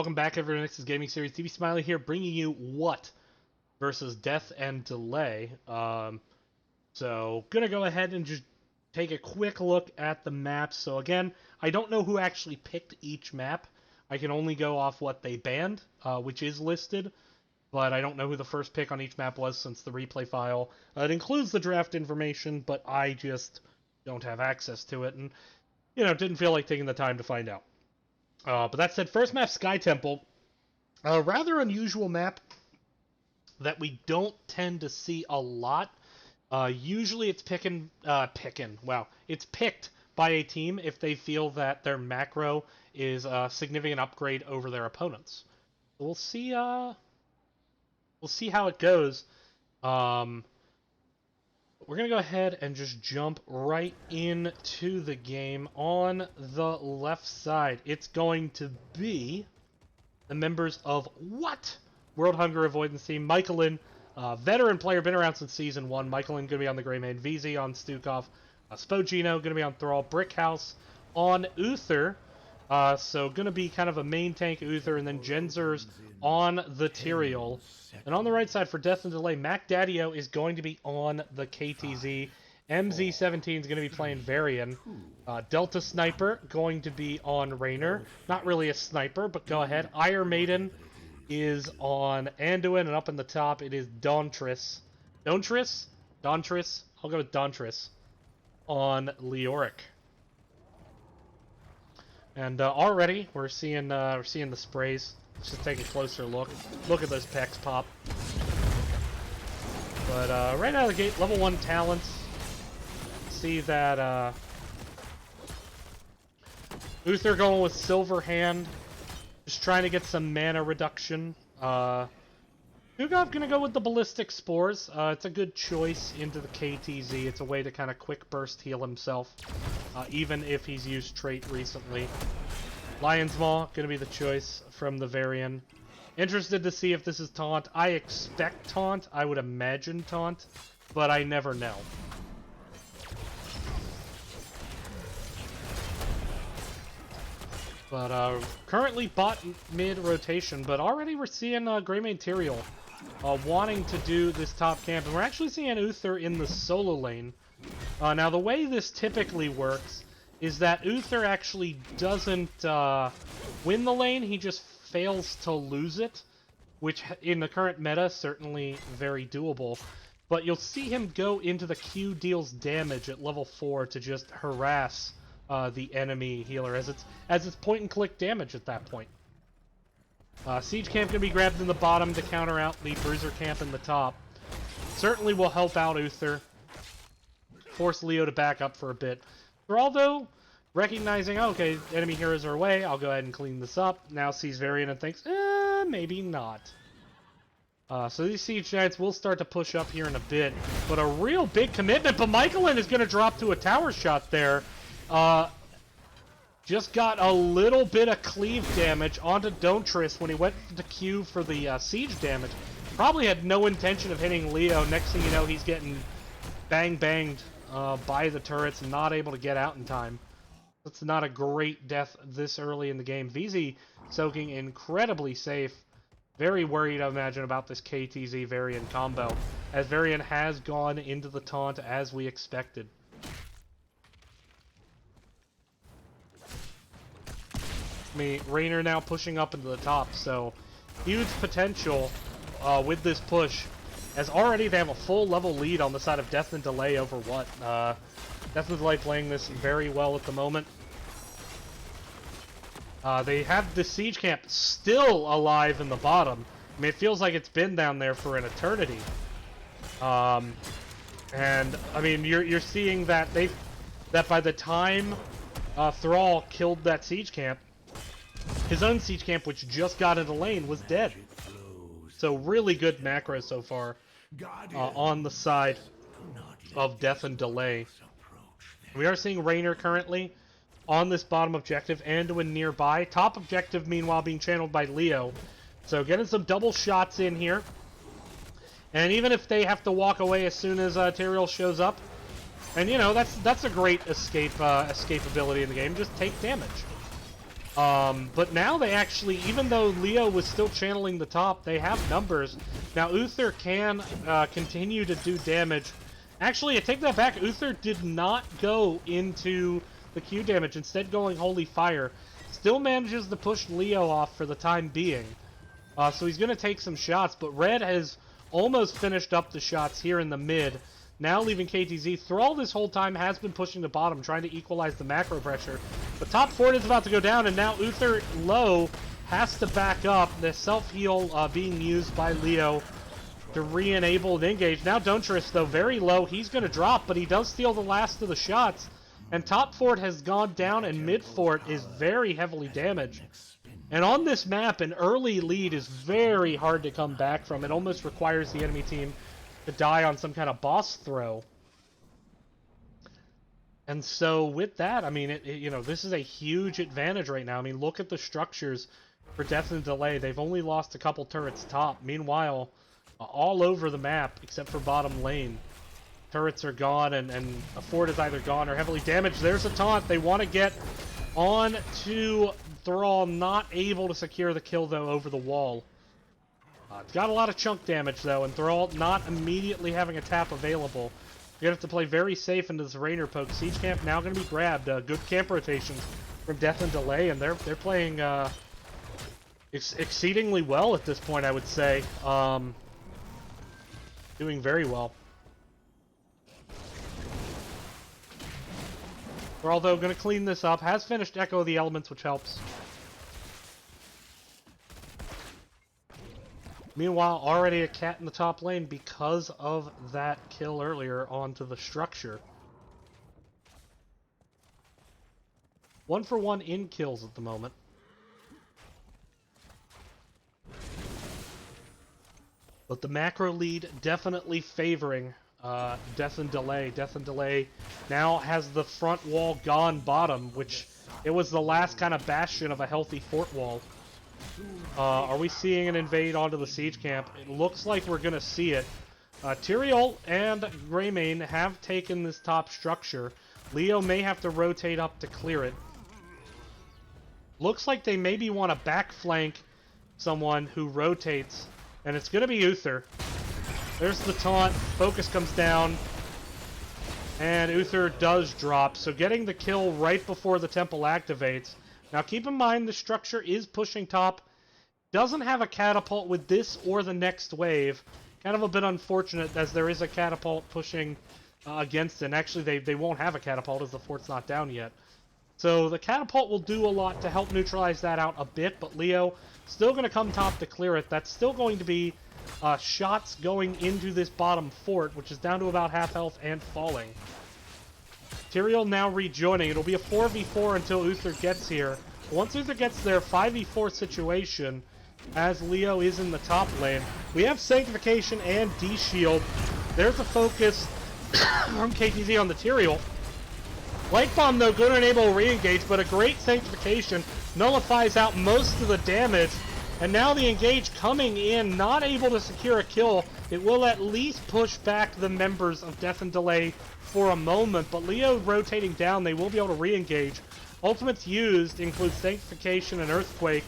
Welcome back, everyone. This is Gaming Series TV Smiley here, bringing you What versus Death and Delay. So, gonna go ahead and just take a quick look at the maps. So again, I don't know who actually picked each map. I can only go off what they banned, which is listed, but I don't know who the first pick on each map was since the replay file. It includes the draft information, but I just don't have access to it, and, you know, didn't feel like taking the time to find out. But that said, first map, Sky Temple. A rather unusual map that we don't tend to see a lot. Usually it's it's picked by a team if they feel that their macro is a significant upgrade over their opponents. We'll see how it goes. We're going to go ahead and just jump right into the game. On the left side, it's going to be the members of What? World Hunger Avoidance Team. Michaelin, veteran player, been around since Season 1. Michaelin going to be on the Greymane. VZ on Stukov. Spogino going to be on Thrall. Brickhouse on Uther. So going to be kind of a main tank Uther, and then Genzer's on the Tyrael. And on the right side for Death and Delay, Mac Daddio is going to be on the KTZ. MZ17 is going to be playing Varian. Delta Sniper going to be on Raynor. Not really a sniper, but go ahead. Iron Maiden is on Anduin, and up in the top it is Dauntress. Dauntress? I'll go with Dauntress on Leoric. And already we're seeing the sprays. Let's just take a closer look. Look at those pecs pop. But right out of the gate, level 1 talents. See that Uther going with Silver Hand, just trying to get some mana reduction. Hugov gonna go with the Ballistic Spores. It's a good choice into the KTZ. It's a way to kind of quick burst heal himself, even if he's used trait recently. Lion's Maw gonna be the choice from the Varian. Interested to see if this is taunt. I expect taunt. I would imagine taunt, but I never know. But currently bot mid rotation, but already we're seeing Greymane Tyrael wanting to do this top camp, and we're actually seeing Uther in the solo lane. Now the way this typically works is that Uther actually doesn't win the lane, he just fails to lose it, which in the current meta certainly very doable. But you'll see him go into the Q deals damage at level 4 to just harass the enemy healer, as it's point and click damage at that point. Siege Camp gonna be grabbed in the bottom to counter out the Bruiser Camp in the top. Certainly will help out Uther. Force Leo to back up for a bit. Thrall, recognizing, oh, okay, enemy heroes are away, I'll go ahead and clean this up. Now sees Varian and thinks, maybe not. So these Siege Giants will start to push up here in a bit, but a real big commitment. But Michaelin is going to drop to a tower shot there. Just got a little bit of cleave damage onto Dauntress when he went to Q for the siege damage. Probably had no intention of hitting Leo. Next thing you know, he's getting banged by the turrets and not able to get out in time. That's not a great death this early in the game. VZ soaking incredibly safe. Very worried, I imagine, about this KTZ Varian combo, as Varian has gone into the taunt as we expected. Raynor now pushing up into the top, so huge potential with this push, as already they have a full level lead on the side of Death and Delay over What. Death and Delay playing this very well at the moment. They have the Siege Camp still alive in the bottom. I mean, it feels like it's been down there for an eternity. And I mean, you're seeing that by the time Thrall killed that Siege Camp, his own Siege Camp, which just got into lane, was dead. So really good macro so far on the side of Death and Delay. We are seeing Raynor currently on this bottom objective, Anduin nearby. Top objective, meanwhile, being channeled by Leo. So getting some double shots in here. And even if they have to walk away as soon as Tyrael shows up, and you know, that's a great escape ability in the game. Just take damage. But now they actually, even though Leo was still channeling the top, they have numbers. Now Uther can continue to do damage. Actually, I take that back. Uther did not go into the Q damage, instead going Holy Fire. Still manages to push Leo off for the time being. So he's going to take some shots, but Red has almost finished up the shots here in the mid. Now leaving KTZ. Thrall this whole time has been pushing the bottom, trying to equalize the macro pressure. The top fort is about to go down, and now Uther low has to back up. The self-heal being used by Leo to re-enable and engage. Now Dontrus, though, very low. He's going to drop, but he does steal the last of the shots. And top fort has gone down, and mid fort is very heavily damaged. And on this map, an early lead is very hard to come back from. It almost requires the enemy team to die on some kind of boss throw. And so with that, I mean, you know, this is a huge advantage right now. I mean, look at the structures for Death and Delay. They've only lost a couple turrets top. Meanwhile, all over the map, except for bottom lane, turrets are gone, and a fort is either gone or heavily damaged. There's a taunt. They want to get on to Thrall, not able to secure the kill, though, over the wall. It's got a lot of chunk damage, though, and Thrall not immediately having a tap available. You're going to have to play very safe into this Rainer poke. Siege camp now going to be grabbed. Good camp rotations from Death and Delay, and they're playing exceedingly well at this point, I would say. Doing very well. Thrall, though, going to clean this up. Has finished Echo of the Elements, which helps. Meanwhile, already a cat in the top lane because of that kill earlier onto the structure. 1-for-1 in kills at the moment. But the macro lead definitely favoring Death and Delay. Death and Delay now has the front wall gone bottom, which it was the last kind of bastion of a healthy fort wall. Are we seeing an invade onto the siege camp? It looks like we're going to see it. Tyrael and Greymane have taken this top structure. Leo may have to rotate up to clear it. Looks like they maybe want to backflank someone who rotates, and it's going to be Uther. There's the taunt. Focus comes down, and Uther does drop. So getting the kill right before the temple activates. Now keep in mind the structure is pushing top. Doesn't have a catapult with this or the next wave. Kind of a bit unfortunate as there is a catapult pushing against it. And actually they won't have a catapult as the fort's not down yet. So the catapult will do a lot to help neutralize that out a bit. But Leo still going to come top to clear it. That's still going to be shots going into this bottom fort, which is down to about half health and falling. Tyrael now rejoining. It'll be a 4v4 until Uther gets here. Once Uther gets there, 5v4 situation as Leo is in the top lane. We have Sanctification and D-Shield. There's a focus from KTZ on the Tyrael. Light Bomb, though, going to enable re-engage, but a great Sanctification nullifies out most of the damage. And now the engage coming in, not able to secure a kill. It will at least push back the members of Death and Delay for a moment, but Leo rotating down, they will be able to re-engage. Ultimates used include Sanctification and Earthquake.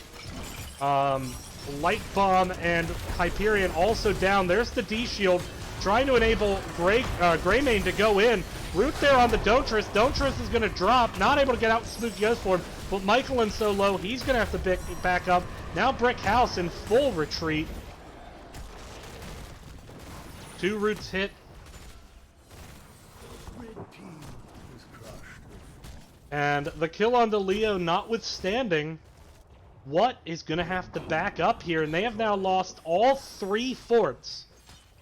Light Bomb and Hyperion also down. There's the D-Shield, trying to enable Greymane to go in. Root there on the Dontrus. Dontrus is going to drop, not able to get out with Spooky Ghost Form, but Michaelin so low, he's going to have to back up. Now Brick House in full retreat. 2 roots hit. And the kill on the Leo notwithstanding, what is going to have to back up here? And they have now lost all 3 forts.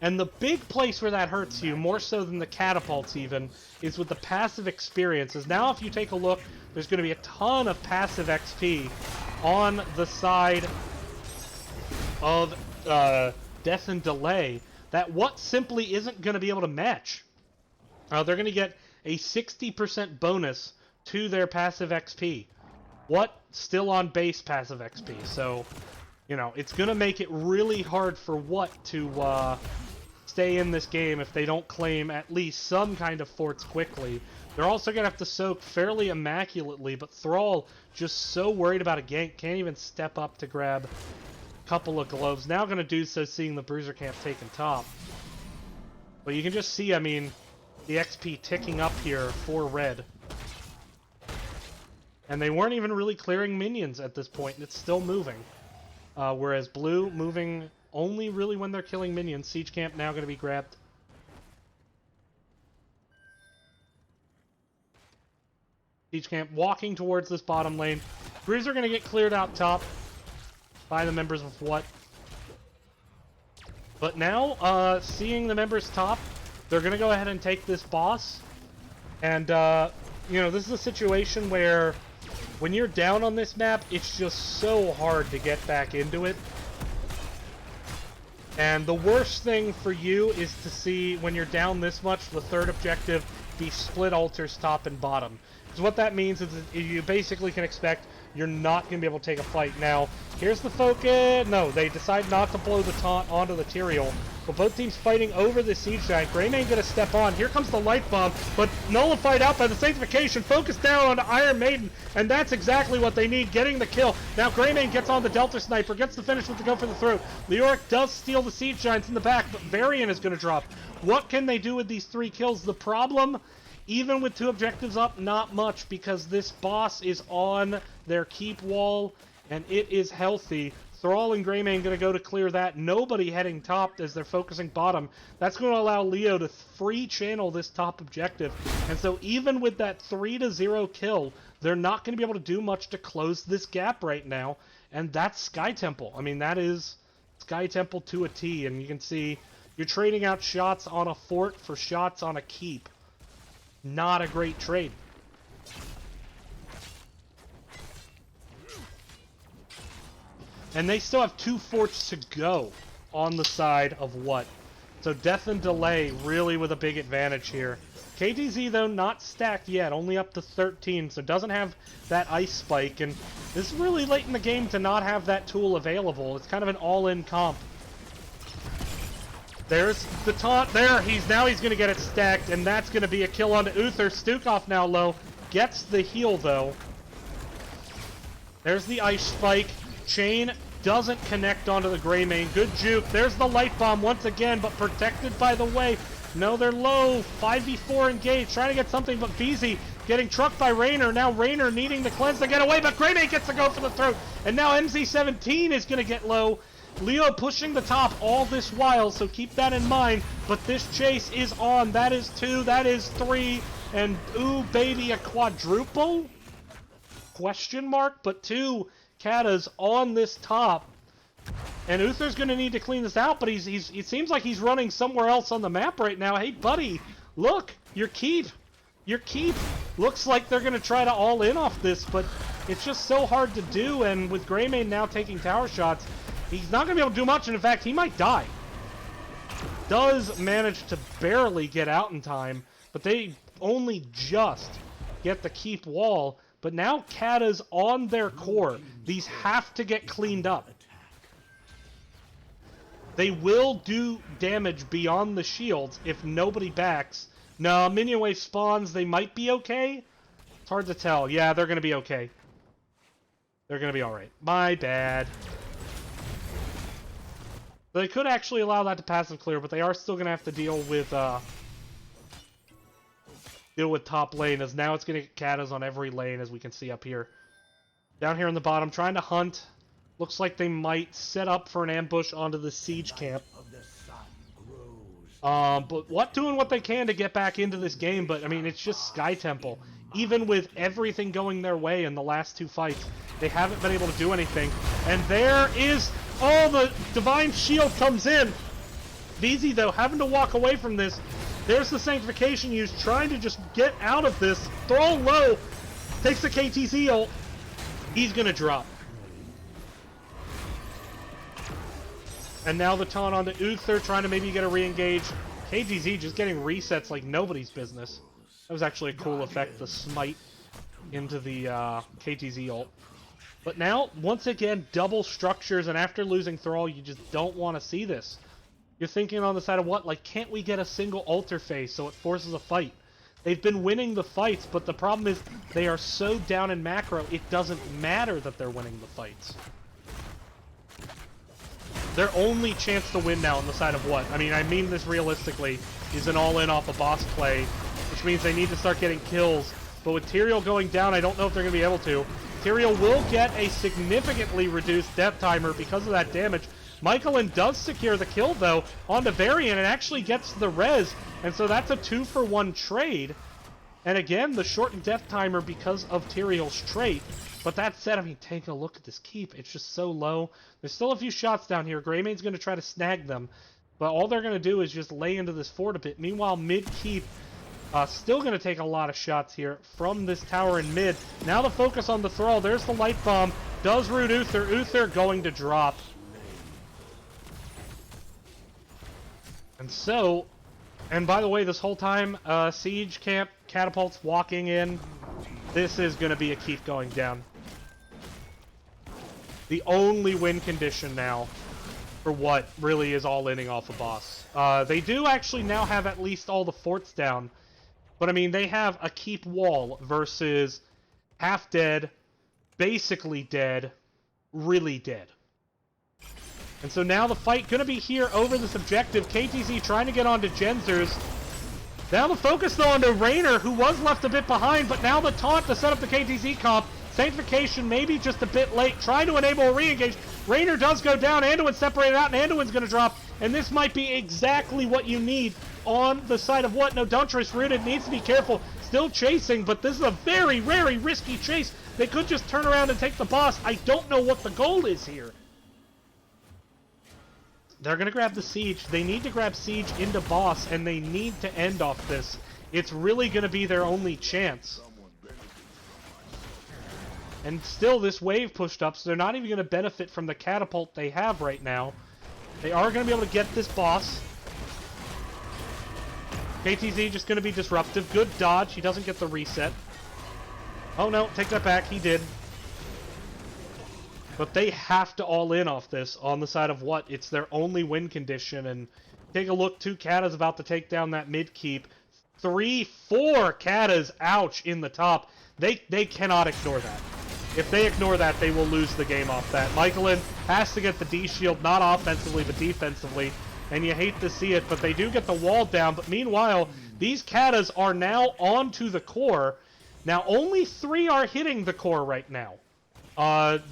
And the big place where that hurts you, more so than the catapults even, is with the passive experiences. Now if you take a look, there's going to be a ton of passive XP on the side of Death and Delay that what simply isn't going to be able to match. They're going to get a 60% bonus to their passive XP. What? Still on base passive XP. So, you know, it's going to make it really hard for What to stay in this game if they don't claim at least some kind of forts quickly. They're also going to have to soak fairly immaculately, but Thrall just so worried about a gank, can't even step up to grab a couple of globes. Now going to do so seeing the Bruiser Camp taken top. But you can just see, I mean, the XP ticking up here for red. And they weren't even really clearing minions at this point, and it's still moving. Whereas blue moving only really when they're killing minions. Siege Camp now going to be grabbed. Siege Camp walking towards this bottom lane. Bruiser going to get cleared out top by the members of what? But now, seeing the members top, they're going to go ahead and take this boss. And, you know, this is a situation where when you're down on this map, it's just so hard to get back into it. And the worst thing for you is to see, when you're down this much, the third objective be split altars top and bottom. Because what that means is that you basically can expect you're not going to be able to take a fight. Now, here's the focus. No, they decide not to blow the taunt onto the Tyrael. But both teams fighting over the Siege Giant. Greymane going to step on. Here comes the Light Bomb, but nullified out by the Sanctification. Focus down on Iron Maiden, and that's exactly what they need, getting the kill. Now Greymane gets on the Delta Sniper, gets the finish with the go for the throat. Leoric does steal the Siege Giants in the back, but Varian is going to drop. What can they do with these 3 kills? The problem, even with 2 objectives up, not much, because this boss is on their keep wall, and it is healthy. Thrall and Greymane going to go to clear that. Nobody heading top as they're focusing bottom. That's going to allow Leo to free channel this top objective. And so even with that 3-0 kill, they're not going to be able to do much to close this gap right now. And that's Sky Temple. I mean, that is Sky Temple to a T. And you can see you're trading out shots on a fort for shots on a keep. Not a great trade. And they still have 2 forts to go on the side of what? So Death and Delay really with a big advantage here. KTZ, though, not stacked yet, only up to 13, so doesn't have that Ice Spike. And this is really late in the game to not have that tool available. It's kind of an all-in comp. There's the taunt there. He's going to get it stacked, and that's going to be a kill onto Uther. Stukov now low. Gets the heal, though. There's the Ice Spike. Chain doesn't connect onto the Greymane. Good juke. There's the Light Bomb once again, but protected by the way. No, they're low. 5v4 engaged. Trying to get something, but VZ getting trucked by Raynor. Now Raynor needing to cleanse to get away, but Greymane gets to go for the throat. And now MZ17 is going to get low. Leo pushing the top all this while, so keep that in mind. But this chase is on. That is 2. That is 3. And ooh, baby, a quadruple? Question mark? But 2 Katas on this top, and Uther's going to need to clean this out, but it seems like he's running somewhere else on the map right now. Hey, buddy, look, your keep looks like they're going to try to all in off this, but it's just so hard to do, and with Greymane now taking tower shots, he's not going to be able to do much, and in fact, he might die. Does manage to barely get out in time, but they only just get the keep wall. But now Kata's on their core. These have to get cleaned up. They will do damage beyond the shields if nobody backs. No, minion wave spawns. They might be okay. It's hard to tell. Yeah, they're going to be okay. They're going to be alright. My bad. They could actually allow that to passive clear, but they are still going to have to deal with top lane, as now it's going to get Katas on every lane, as we can see up here. Down here in the bottom, trying to hunt. Looks like they might set up for an ambush onto the Siege Camp. But doing what they can to get back into this game, but I mean, it's just Sky Temple. Even with everything going their way in the last 2 fights, they haven't been able to do anything. And there is, oh, the Divine Shield comes in. VZ, though, having to walk away from this. There's the Sanctification used, trying to just get out of this. Throw low. Takes the KTZ ult. He's going to drop. And now the taunt onto Uther, trying to maybe get a re-engage. KTZ just getting resets like nobody's business. That was actually a cool effect, the smite into the KTZ ult. But now, once again, double structures, and after losing Thrall, you just don't want to see this. you're thinking on the side of what? Like, can't we get a single altar phase so it forces a fight? They've been winning the fights, but the problem is they are so down in macro, it doesn't matter that they're winning the fights. Their only chance to win now on the side of what? I mean this realistically, is an all-in off a boss play, which means they need to start getting kills. But with Tyrael going down, I don't know if they're going to be able to. Tyrael will get a significantly reduced death timer because of that damage. Michaelin does secure the kill, though, onto Varian, and actually gets the res. And so that's a 2-for-1 trade. And again, the shortened death timer because of Tyrael's trait. But that said, I mean, take a look at this keep. It's just so low. There's still a few shots down here. Greymane's going to try to snag them. But all they're going to do is just lay into this fort a bit. Meanwhile, mid-keep, still going to take a lot of shots here from this tower in mid. Now the focus on the Thrall. There's the light bomb. Does root Uther. Uther going to drop. And so, and by the way, this whole time, Siege Camp, Catapults walking in. This is going to be a keep going down. The only win condition now for what really is all-inning off a boss. They do actually now have at least all the forts down. But, I mean, they have a keep wall versus half dead, basically dead, really dead. And so now the fight going to be here over this objective. KTZ trying to get onto Gensers. Now the focus, though, onto Raynor, who was left a bit behind, but now the taunt to set up the KTZ comp. Sanctification maybe just a bit late. Trying to enable a re-engage. Raynor does go down. Anduin's separated out, and Anduin's going to drop. And this might be exactly what you need on the side of what? No, Dauntress rooted. Needs to be careful. Still chasing, but this is a very, very risky chase. They could just turn around and take the boss. I don't know what the goal is here. They're going to grab the Siege. They need to grab Siege into boss, and they need to end off this. It's really going to be their only chance. And still, this wave pushed up, so they're not even going to benefit from the catapult they have right now. They are going to be able to get this boss. KTZ just going to be disruptive. Good dodge. He doesn't get the reset. Oh, no. Take that back. He did. But they have to all in off this on the side of what? It's their only win condition. And take a look. 2 Katas about to take down that mid keep. 3, 4 Katas, ouch, in the top. They cannot ignore that. If they ignore that, they will lose the game off that. Michaelin has to get the D-shield, not offensively, but defensively. And you hate to see it, but they do get the wall down. But meanwhile, these Katas are now onto the core. Now, only 3 are hitting the core right now.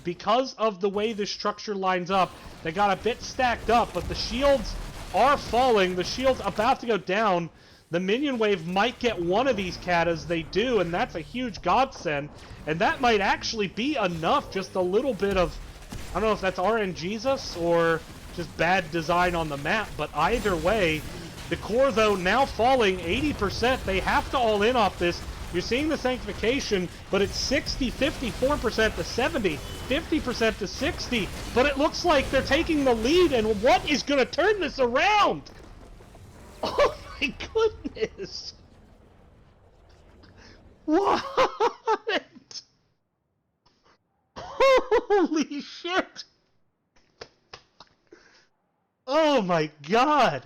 Because of the way the structure lines up, they got a bit stacked up, but the shields are falling. The shield's about to go down. The minion wave might get one of these Katas. They do, and that's a huge godsend. And that might actually be enough. Just a little bit of, I don't know if that's RNGesus or just bad design on the map, but either way, the core, though, now falling 80%. They have to all in off this. You're seeing the sanctification, but it's 60, 54% to 70, 50% to 60. But it looks like they're taking the lead, and what is going to turn this around? Oh my goodness! What? Holy shit! Oh my god!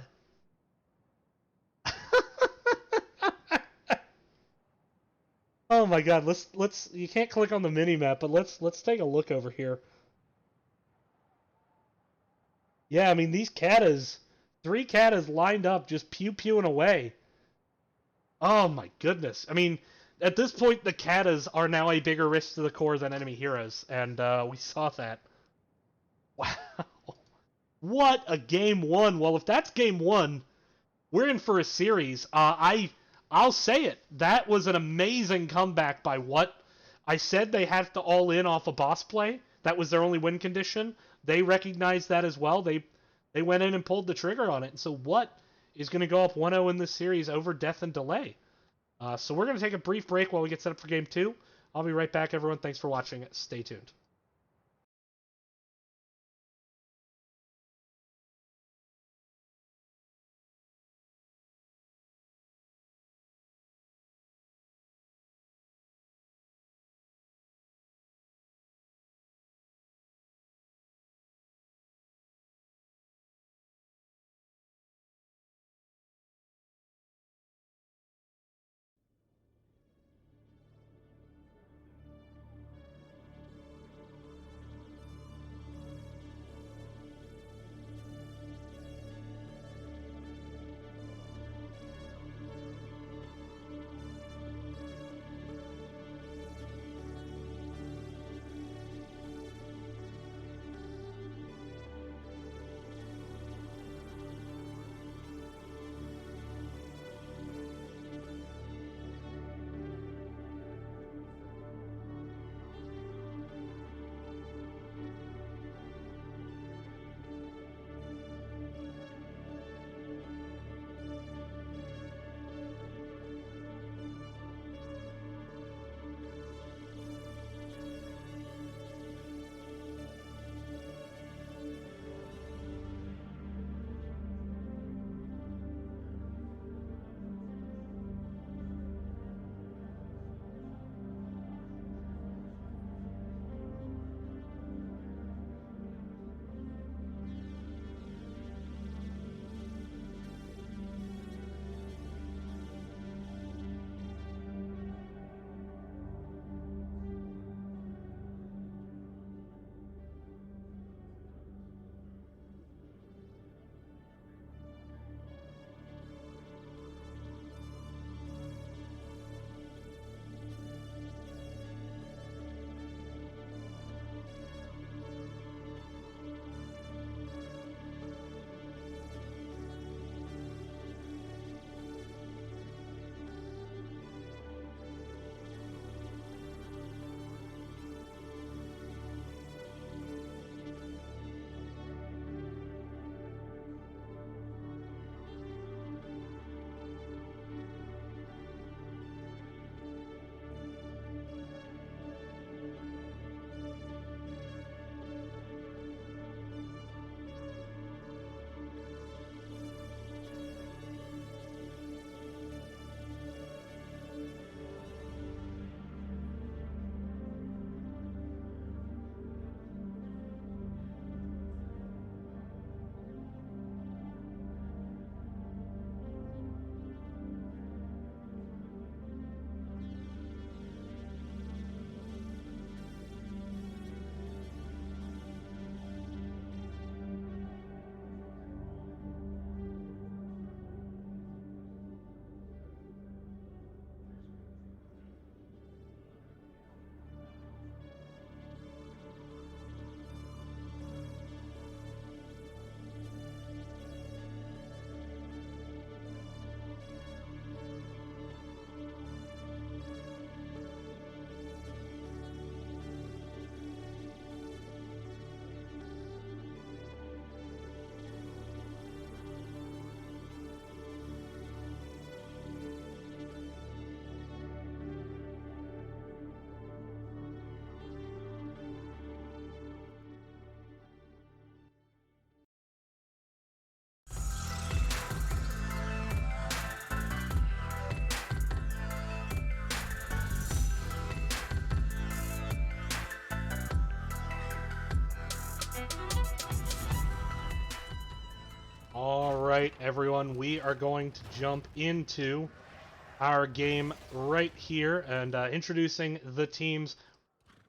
Oh my god, let's you can't click on the mini-map, but let's take a look over here. Yeah, I mean these Katas, 3 Katas lined up just pew-pewing away. Oh my goodness. I mean, at this point the Katas are now a bigger risk to the core than enemy heroes, and we saw that. Wow. What a game 1. Well, if that's game 1, we're in for a series. I'll say it. That was an amazing comeback by what? I said they have to all in off a boss play. That was their only win condition. They recognized that as well. They went in and pulled the trigger on it. And so what is going to go up 1-0 in this series over Death and Delay? So we're going to take a brief break while we get set up for game 2. I'll be right back, everyone. Thanks for watching. Stay tuned. right, everyone, we are going to jump into our game right here and introducing the teams.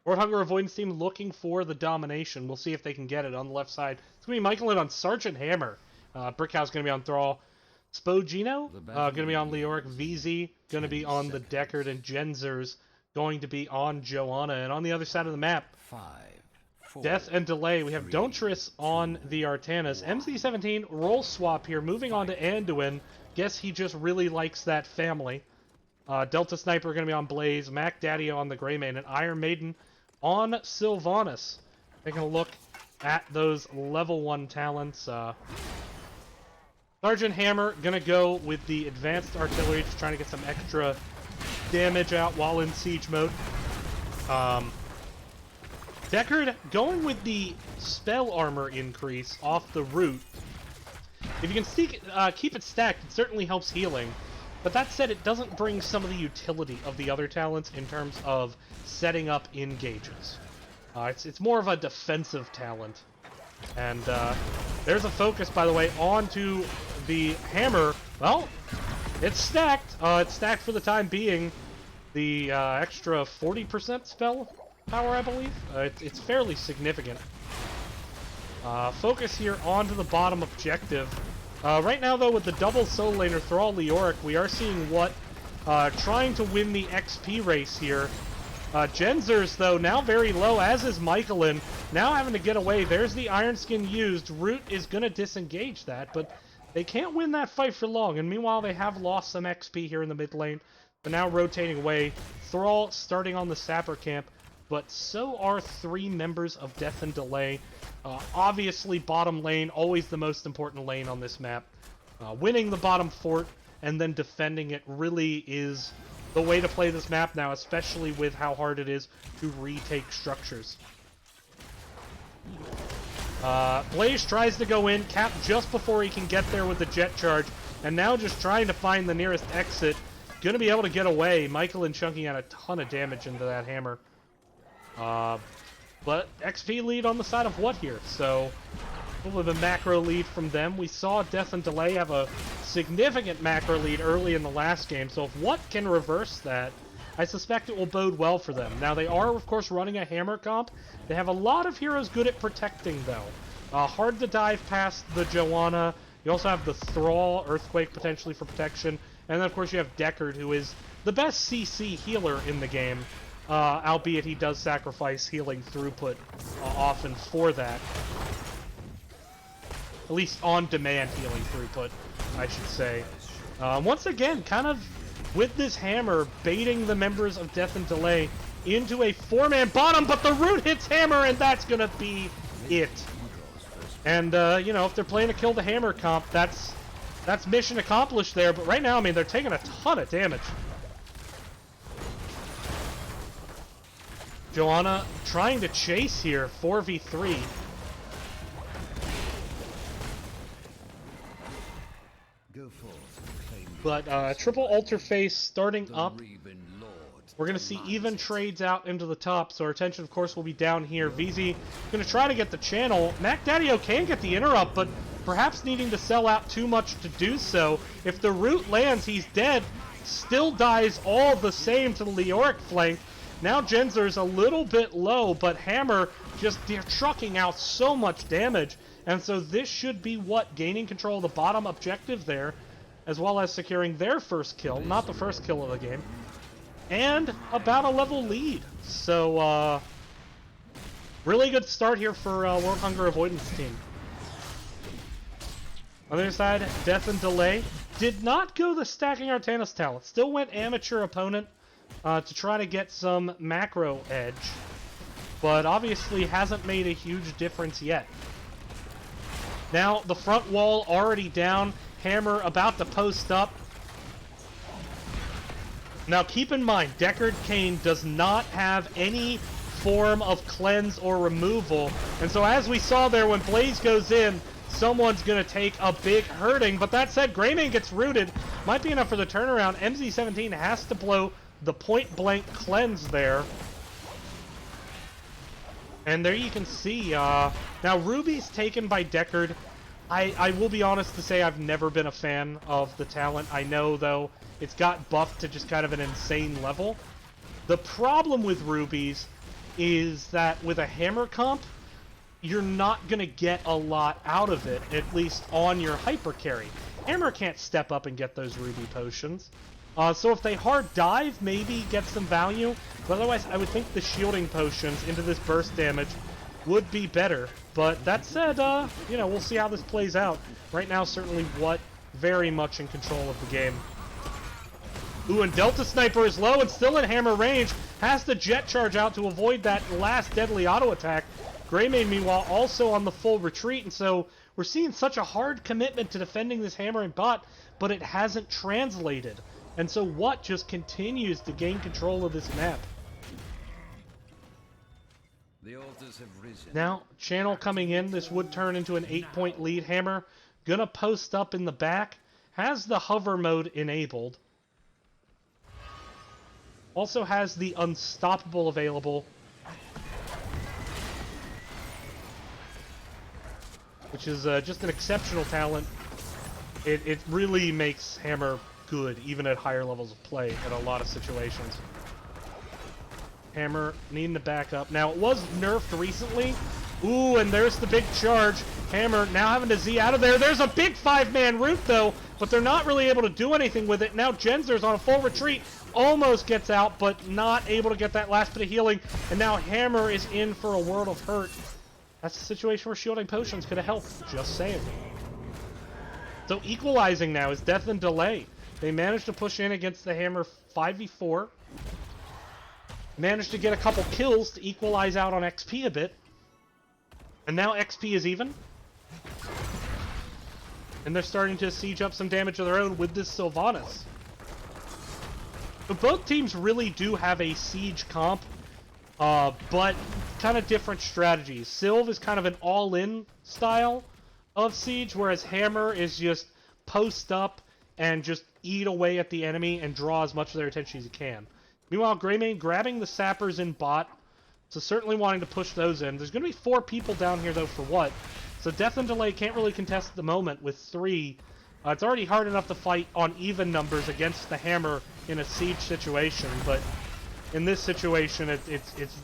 World Hunger Avoidance team looking for the domination. We'll see if they can get it on the left side. It's going to be Michael in on Sergeant Hammer. Brickhouse going to be on Thrall. Spogino going to be on Leoric. VZ going to be on the Deckard. And Genzer's going to be on Joanna. And on the other side of the map, 5, 4, Death and Delay. We have Dontris on the Artanis. MZ17 roll swap here. Moving on to Anduin. Guess he just really likes that family. Delta Sniper going to be on Blaze. Mac Daddio on the Greymane. And Iron Maiden on Sylvanas. Taking a look at those level 1 talents. Sergeant Hammer going to go with the advanced artillery, just trying to get some extra damage out while in siege mode. Deckard going with the spell armor increase off the root. If you can keep it stacked, it certainly helps healing. But that said, it doesn't bring some of the utility of the other talents in terms of setting up engages. It's more of a defensive talent. And there's a focus, by the way, onto the hammer. Well, it's stacked. It's stacked for the time being. The extra 40% spell power, I believe. It's fairly significant. Focus here onto the bottom objective. Right now, though, with the double solo laner Thrall Leoric, we are seeing what trying to win the XP race here. Genzer's, though, now very low, as is Michaelin. Now having to get away. There's the Iron Skin used. Root is going to disengage that, but they can't win that fight for long. And meanwhile, they have lost some XP here in the mid lane. But now rotating away. Thrall starting on the Sapper camp. But so are 3 members of Death and Delay. Obviously, bottom lane, always the most important lane on this map. Winning the bottom fort and then defending it really is the way to play this map now, especially with how hard it is to retake structures. Blaze tries to go in, Cap just before he can get there with the jet charge, and now just trying to find the nearest exit. Gonna be able to get away. Michaelin chunking out a ton of damage into that hammer. But XP lead on the side of what here? So, a little bit of a macro lead from them. We saw Death and Delay have a significant macro lead early in the last game, so if what can reverse that, I suspect it will bode well for them. Now, they are, of course, running a hammer comp. They have a lot of heroes good at protecting, though. Hard to dive past the Joanna. You also have the Thrall, Earthquake, potentially for protection. And then, of course, you have Deckard, who is the best CC healer in the game. Albeit he does sacrifice healing throughput often for that. At least on-demand healing throughput, I should say. Once again, kind of with this hammer, baiting the members of Death and Delay into a 4-man bottom, but the root hits hammer, and that's gonna be it. And, you know, if they're playing a kill the hammer comp, that's mission accomplished there, but right now, I mean, they're taking a ton of damage. Joanna trying to chase here, 4v3. But triple altar face starting up. We're going to see even trades out into the top, so our attention, of course, will be down here. VZ going to try to get the channel. Mac Daddio can get the interrupt, but perhaps needing to sell out too much to do so. If the root lands, he's dead. Still dies all the same to the Leoric flank. Now Genzer's a little bit low, but Hammer just trucking out so much damage. And so this should be what? Gaining control of the bottom objective there, as well as securing their first kill, not the first kill of the game, and about a level lead. So, really good start here for World Hunger Avoidance team. On the other side, Death and Delay did not go the stacking Artanis talent. Still went amateur opponent. To try to get some macro edge, but obviously hasn't made a huge difference yet. Now, the front wall already down, Hammer about to post up. Now, keep in mind, Deckard Cain does not have any form of cleanse or removal, and so as we saw there, when Blaze goes in, someone's going to take a big hurting, but that said, Greymane gets rooted. Might be enough for the turnaround. MZ17 has to blow the point-blank cleanse there. And there you can see, now Ruby's taken by Deckard. I will be honest to say I've never been a fan of the talent. I know, though, it's got buffed to just kind of an insane level. The problem with rubies is that with a hammer comp, you're not going to get a lot out of it, at least on your hyper carry. Hammer can't step up and get those ruby potions. So if they hard dive, maybe get some value. But otherwise, I would think the shielding potions into this burst damage would be better. But that said, you know, we'll see how this plays out. Right now, certainly What very much in control of the game. Ooh, and Delta Sniper is low and still in hammer range. Has the jet charge out to avoid that last deadly auto attack. Greymane, meanwhile, also on the full retreat, and so we're seeing such a hard commitment to defending this hammer and bot, but it hasn't translated. And so What just continues to gain control of this map. The altars have risen. Now, channel coming in, this would turn into an 8-point lead. Hammer gonna post up in the back, has the hover mode enabled. Also has the Unstoppable available, which is just an exceptional talent. It really makes Hammer good, even at higher levels of play in a lot of situations. Hammer needing to back up. Now, it was nerfed recently. Ooh, and there's the big charge. Hammer now having to Z out of there. There's a big 5-man root, though, but they're not really able to do anything with it. Now, Genzer's on a full retreat. Almost gets out, but not able to get that last bit of healing. And now Hammer is in for a world of hurt. That's a situation where shielding potions could have helped. Just saying. So equalizing now is Death and Delay. They managed to push in against the Hammer 5v4. Managed to get a couple kills to equalize out on XP a bit. And now XP is even. And they're starting to siege up some damage of their own with this Sylvanas. But both teams really do have a siege comp, but kind of different strategies. Sylv is kind of an all-in style of siege, whereas Hammer is just post up and just eat away at the enemy and draw as much of their attention as you can. Meanwhile, Greymane grabbing the sappers in bot, so certainly wanting to push those in. There's going to be 4 people down here, though, for What? So Death and Delay can't really contest at the moment with 3. It's already hard enough to fight on even numbers against the Hammer in a siege situation, but in this situation, it's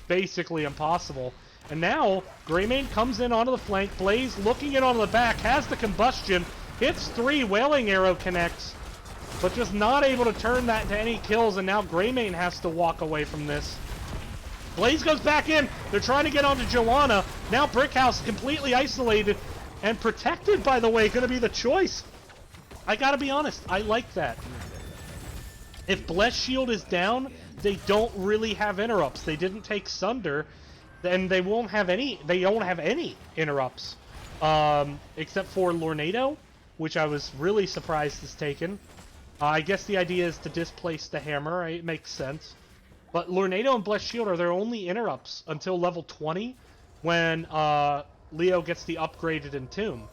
basically impossible. And now, Greymane comes in onto the flank, Blaze looking in on the back, has the combustion, hits 3, Wailing Arrow connects, but just not able to turn that into any kills, and now Greymane has to walk away from this. Blaze goes back in, they're trying to get onto Joanna, now Brickhouse completely isolated, and protected, by the way, gonna be the choice. I gotta be honest, I like that. If Bless Shield is down, they don't really have interrupts. They didn't take Sunder, then they won't have any. They don't have any interrupts, except for Lornado, which I was really surprised is taken. I guess the idea is to displace the Hammer. It makes sense. But Lornado and Bless Shield are their only interrupts until level 20, when Leo gets the upgraded Entomb.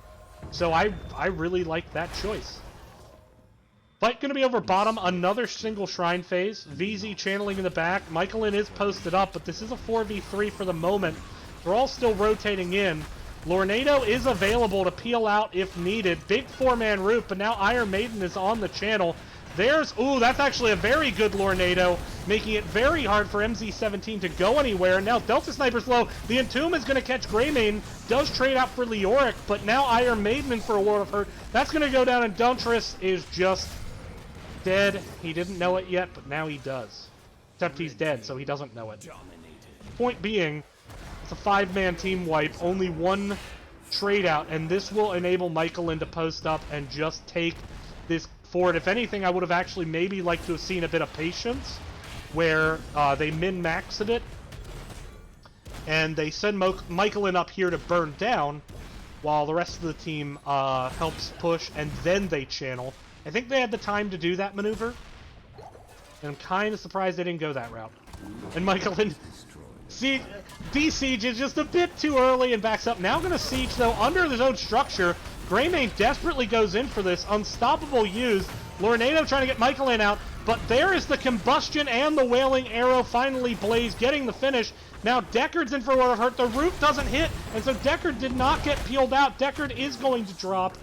So I really like that choice. Fight going to be over bottom. Another single Shrine phase. VZ channeling in the back. Michaelin is posted up, but this is a 4v3 for the moment. They're all still rotating in. Lornado is available to peel out if needed. Big 4-man root, but now Iron Maiden is on the channel. There's... Ooh, that's actually a very good Lornado, making it very hard for MZ17 to go anywhere. Now Delta Sniper's low. The Entomb is going to catch Greymane. Does trade out for Leoric, but now Iron Maiden in for a world of hurt. That's going to go down, and Duntris is just dead. He didn't know it yet, but now he does. Except he's dead, so he doesn't know it. Point being, it's a 5-man team wipe. Only 1 trade out, and this will enable Michaelin to post up and just take this forward. If anything, I would have actually maybe liked to have seen a bit of patience, where they min-max it, and they send Michaelin up here to burn down, while the rest of the team helps push, and then they channel. I think they had the time to do that maneuver, and I'm kind of surprised they didn't go that route. And Michaelin de-siege is just a bit too early and backs up. Now going to siege, though, under his own structure. Greymane desperately goes in for this. Unstoppable used. Lornado trying to get Michaelin out, But there is the combustion and the wailing arrow finally blaze, getting the finish. Now Deckard's in for a lot of hurt. The roof doesn't hit, and so Deckard did not get peeled out. Deckard is going to drop.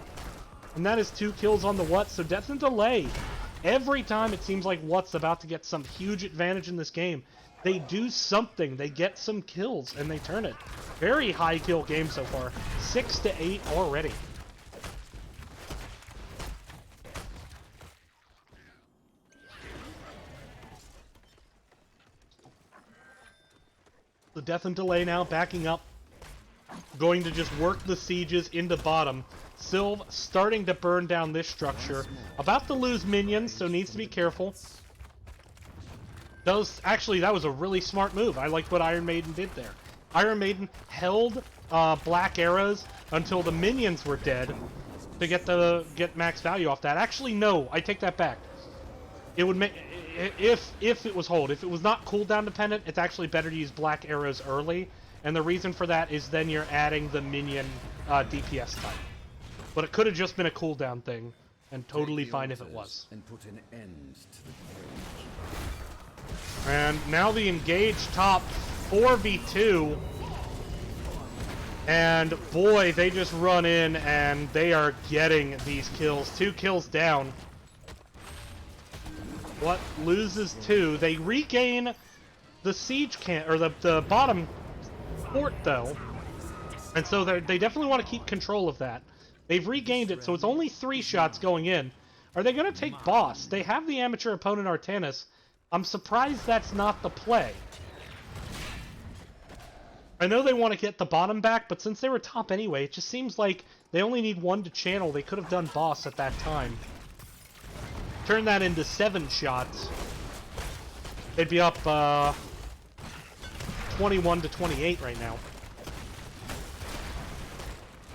And that is 2 kills on the What, so Death and Delay. Every time it seems like What's about to get some huge advantage in this game, they do something, they get some kills, and they turn it. Very high kill game so far. 6 to 8 already. The Death and Delay now backing up. Going to just work the sieges into bottom. Sylve starting to burn down this structure. About to lose minions, so needs to be careful. Actually, that was a really smart move. I liked what Iron Maiden did there. Iron Maiden held black arrows until the minions were dead to get max value off that. Actually, no, I take that back. It would make if it was hold. If it was not cooldown dependent, it's actually better to use black arrows early. And the reason for that is then you're adding the minion DPS type. But it could have just been a cooldown thing, and totally fine if it was. And put an end to the and now the engage top 4v2. And boy, they just run in and they are getting these kills. 2 kills down. What loses 2. They regain the siege or the bottom fort though. And so they definitely want to keep control of that. They've regained it, so it's only 3 shots going in. Are they going to take boss? They have the amateur opponent Artanis. I'm surprised that's not the play. I know they want to get the bottom back, but since they were top anyway, it just seems like they only need 1 to channel. They could have done boss at that time. Turn that into 7 shots. They'd be up 21 to 28 right now.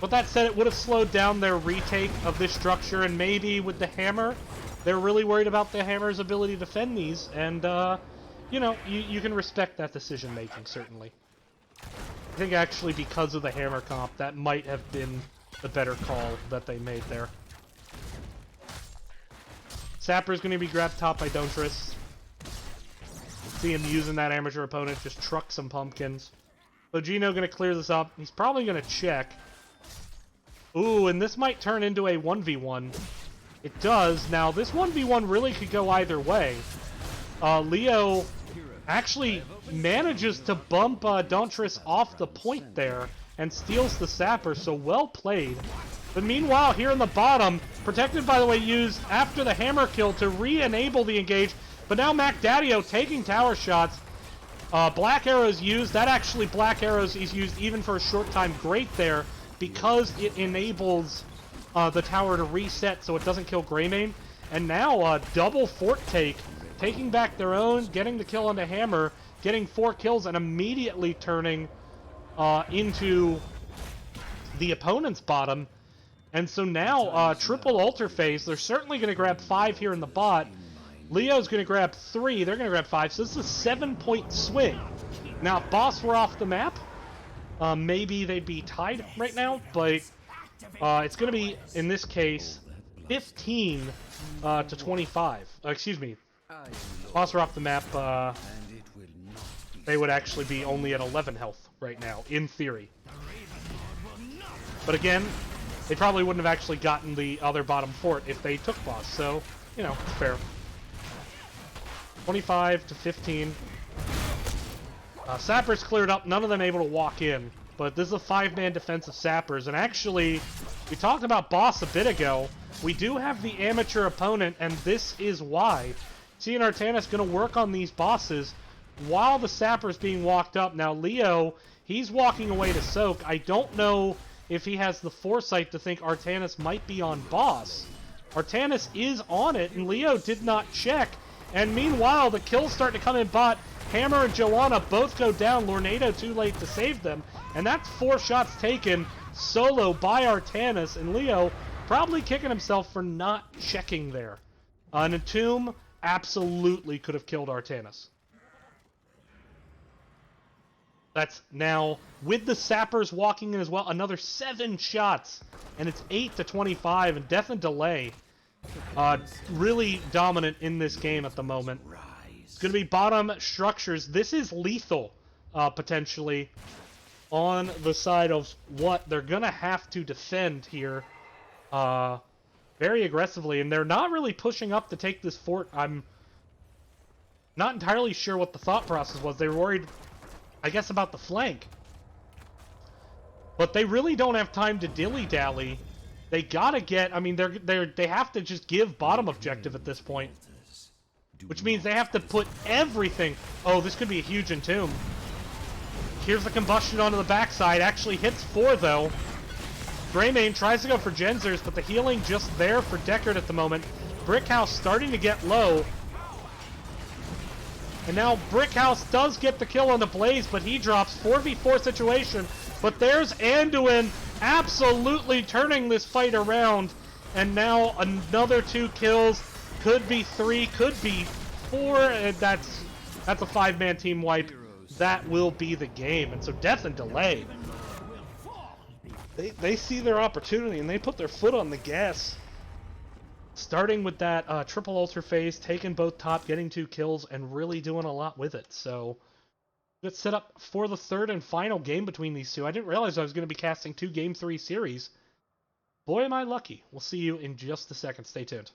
But that said, it would have slowed down their retake of this structure, and maybe with the hammer, they're really worried about the hammer's ability to defend these, and, you know, you can respect that decision-making, certainly. I think actually because of the hammer comp, that might have been the better call that they made there. Sapper's going to be grabbed top by Dontris. See him using that amateur opponent, just truck some pumpkins. So Gino going to clear this up. He's probably going to check. Ooh, and this might turn into a 1v1. It does. Now, this 1v1 really could go either way. Leo actually manages to bump Dontris off the point there and steals the Sapper, so well played. But meanwhile, here in the bottom, protected, by the way, used after the hammer kill to re-enable the engage. But now Mac Daddio taking tower shots. Black arrows used. That actually, black arrows is used even for a short time. Great there, because it enables the tower to reset so it doesn't kill Greymane. And now double fort take, taking back their own, getting the kill on the hammer, getting 4 kills, and immediately turning into the opponent's bottom. And so now, triple altar phase. They're certainly going to grab 5 here in the bot. Leo's going to grab 3. They're going to grab 5. So this is a 7-point swing. Now, if boss were off the map, maybe they'd be tied right now, but it's going to be, in this case, 15 to 25. Excuse me. Boss were off the map, they would actually be only at 11 health right now, in theory. But again, they probably wouldn't have actually gotten the other bottom fort if they took boss, so, you know, it's fair. 25 to 15. Sappers cleared up, none of them able to walk in. But this is a 5-man defense of Sappers, and actually, we talked about boss a bit ago. We do have the amateur opponent, and this is why. See, and Artanis going to work on these bosses while the Sapper's being walked up. Now, Leo, he's walking away to soak. I don't know if he has the foresight to think Artanis might be on boss. Artanis is on it, and Leo did not check. And meanwhile, the kills start to come in bot. Hammer and Joanna both go down. Lornado too late to save them. And that's 4 shots taken solo by Artanis. And Leo probably kicking himself for not checking there. An Entomb absolutely could have killed Artanis. That's now, with the Sappers walking in as well, another 7 shots. And it's 8 to 25, and Death and Delay Really dominant in this game at the moment. It's going to be bottom structures. This is lethal, potentially, on the side of what they're going to have to defend here very aggressively. And they're not really pushing up to take this fort. I'm not entirely sure what the thought process was. They were worried, I guess, about the flank. But they really don't have time to dilly-dally. They gotta get... I mean, they have to just give bottom objective at this point. Which means they have to put everything... Oh, this could be a huge entomb. Here's the combustion onto the backside. Actually hits 4, though. Greymane tries to go for Genzers, but the healing just there for Deckard at the moment. Brickhouse starting to get low. And now Brickhouse does get the kill on the Blaze, but he drops 4v4 situation. But there's Anduin absolutely turning this fight around. And now another 2 kills. Could be 3, could be 4. And that's a 5-man team wipe. That will be the game. And so Death and Delay, they see their opportunity and they put their foot on the gas. Starting with that triple ultra phase, taking both top, getting 2 kills, and really doing a lot with it. So let's set up for the third and final game between these two. I didn't realize I was going to be casting 2 Game 3 series. Boy, am I lucky. We'll see you in just a second. Stay tuned.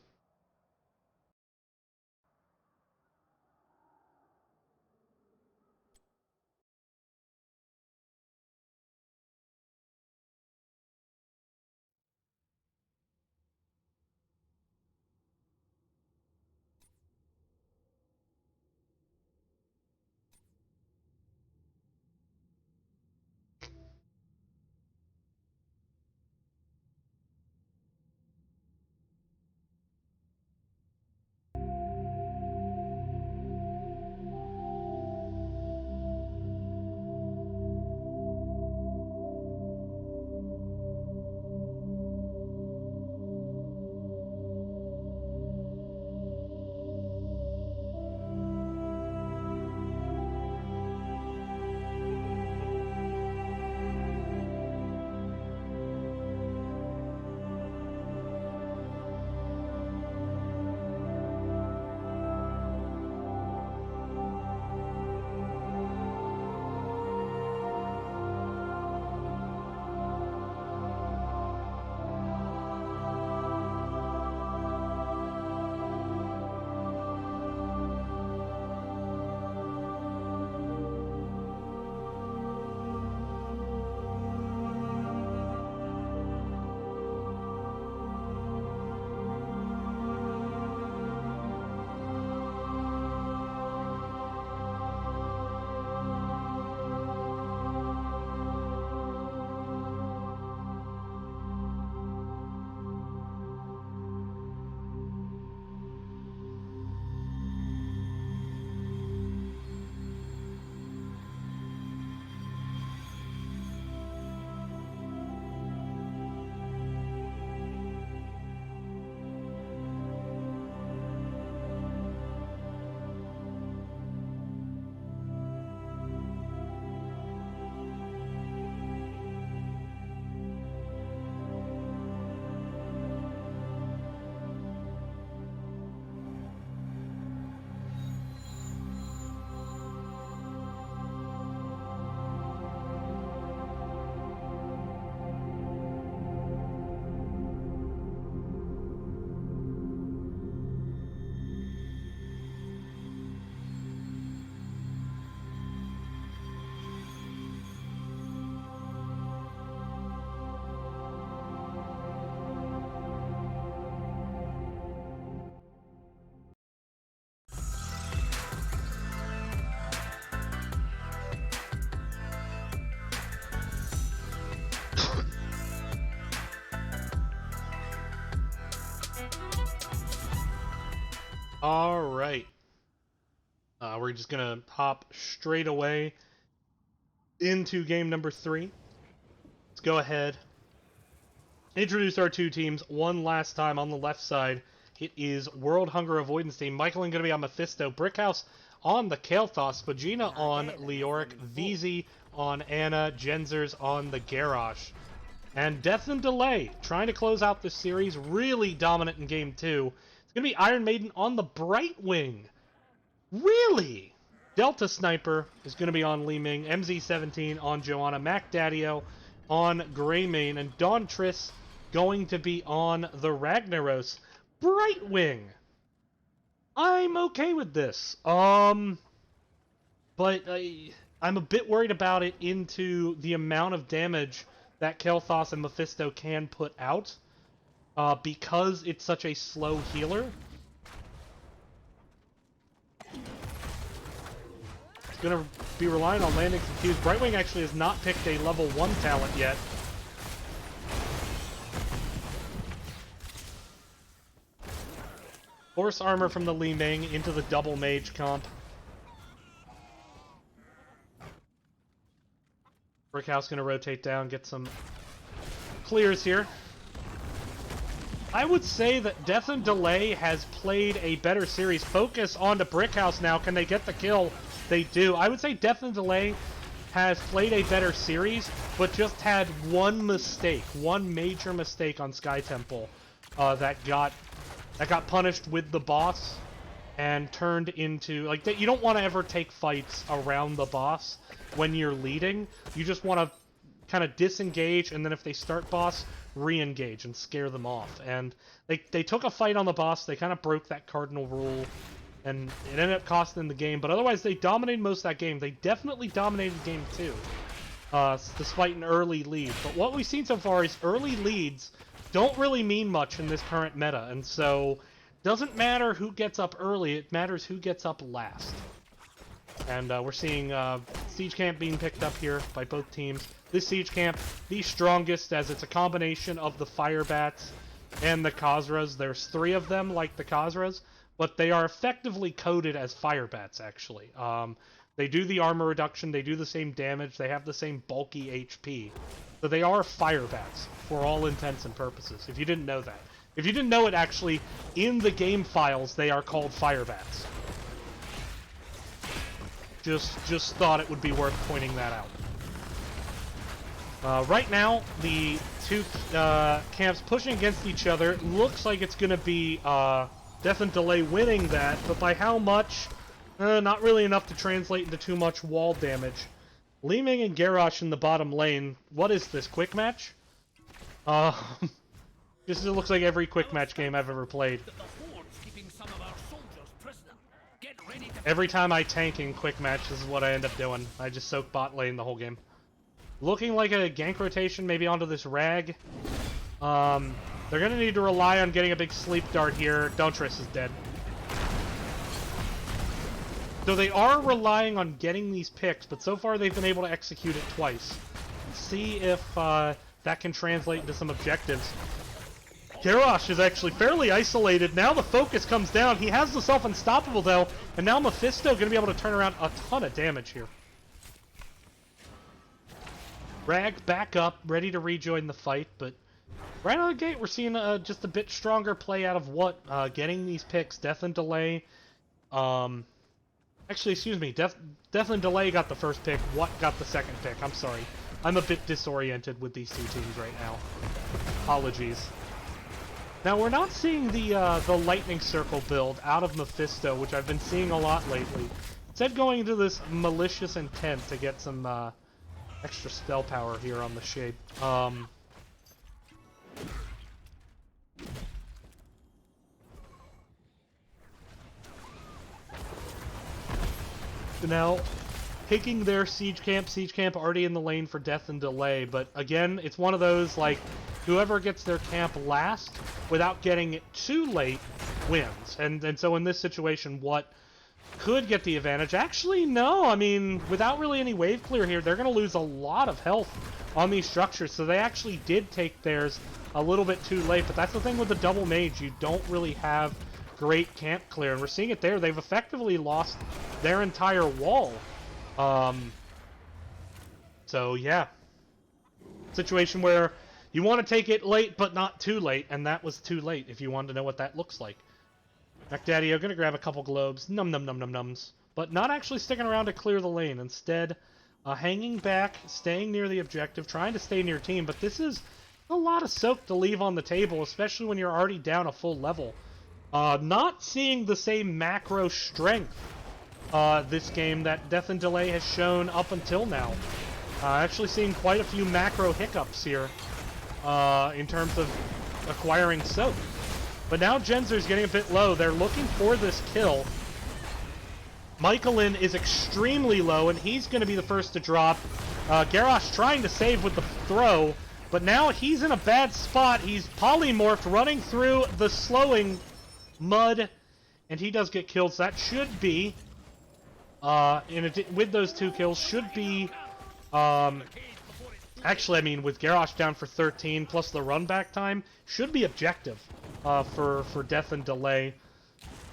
All right. We're just going to hop straight away into game number 3. Let's go ahead. Introduce our 2 teams one last time. On the left side, it is World Hunger Avoidance team. Michaelin going to be on Mephisto. Brickhouse on the Kael'thas. Vegeta on Leoric. VZ on Anna. Genzers on the Garrosh. And Death and Delay, trying to close out this series, really dominant in Game 2. It's going to be Iron Maiden on the Bright Wing. Really? Delta Sniper is going to be on Li Ming, MZ17 on Joanna, Mac Daddio on Greymane, and Dawn Triss going to be on the Ragnaros. Bright Wing. I'm okay with this. But I'm a bit worried about it into the amount of damage that Kael'thas and Mephisto can put out, because it's such a slow healer. It's going to be relying on landing some Qs. Brightwing actually has not picked a level 1 talent yet. Force armor from the Li Ming into the double mage comp. Brickhouse gonna rotate down, get some clears here. I would say that Death and Delay has played a better series. Focus onto Brickhouse now. Can they get the kill? They do. I would say Death and Delay has played a better series, but just had one mistake, one major mistake on Sky Temple that got punished with the boss and turned into, like, you don't want to ever take fights around the boss when you're leading. You just want to kind of disengage, and then if they start boss, re-engage and scare them off. And they took a fight on the boss, they kind of broke that cardinal rule, and it ended up costing them the game. But otherwise, they dominated most of that game. They definitely dominated game 2, despite an early lead. But what we've seen so far is early leads don't really mean much in this current meta, and so doesn't matter who gets up early, it matters who gets up last. And we're seeing Siege Camp being picked up here by both teams. This Siege Camp, the strongest, as it's a combination of the Fire Bats and the Khazras. There's 3 of them, like the Khazras, but they are effectively coded as Fire Bats, actually. They do the armor reduction, they do the same damage, they have the same bulky HP. So they are Fire Bats, for all intents and purposes, if you didn't know that. If you didn't know it, actually, in the game files, they are called Fire Bats. Just thought it would be worth pointing that out. Right now, the two camps pushing against each other. Looks like it's going to be Death and Delay winning that, but by how much? Not really enough to translate into too much wall damage. Li Ming and Garrosh in the bottom lane. What is this, quick match? This looks like every quick match game I've ever played. Every time I tank in quick match, this is what I end up doing. I just soak bot lane the whole game. Looking like a gank rotation, maybe onto this Rag. They're going to need to rely on getting a big sleep dart here. Dawntress is dead. So they are relying on getting these picks, but so far they've been able to execute it twice. See if that can translate into some objectives. Garrosh is actually fairly isolated. Now the focus comes down. He has the self-unstoppable, though, and now Mephisto going to be able to turn around a ton of damage here. Rag back up, ready to rejoin the fight, but right out of the gate we're seeing just a bit stronger play out of what? Getting these picks. Death and Delay. Actually, excuse me. Death and Delay got the first pick. What got the second pick? I'm sorry. I'm a bit disoriented with these two teams right now. Apologies. Now, we're not seeing the Lightning Circle build out of Mephisto, which I've been seeing a lot lately. Instead, going into this malicious intent to get some extra spell power here on the Shade. Now, picking their Siege Camp already in the lane for Death and Delay, but again, it's one of those, like, whoever gets their camp last without getting it too late wins. And so in this situation, what could get the advantage? Actually, no. I mean, without really any wave clear here, they're going to lose a lot of health on these structures. So they actually did take theirs a little bit too late. But that's the thing with the double mage. You don't really have great camp clear. And we're seeing it there. They've effectively lost their entire wall. So, yeah. Situation where you want to take it late, but not too late, and that was too late if you wanted to know what that looks like. MacDaddy, I'm going to grab a couple globes, nums, but not actually sticking around to clear the lane. Instead, hanging back, staying near the objective, trying to stay near team, but this is A lot of soak to leave on the table, especially when you're already down a full level. Not seeing the same macro strength this game that Death and Delay has shown up until now. Actually seeing quite a few macro hiccups here in terms of acquiring soak. But now Genzer's getting a bit low. They're looking for this kill. Michaelin is extremely low, and he's going to be the first to drop. Garrosh trying to save with the throw, but now he's in a bad spot. He's polymorphed, running through the slowing mud, and he does get killed. So that should be, with those 2 kills, should be, actually, I mean, with Garrosh down for 13, plus the run back time, should be objective for Death and Delay.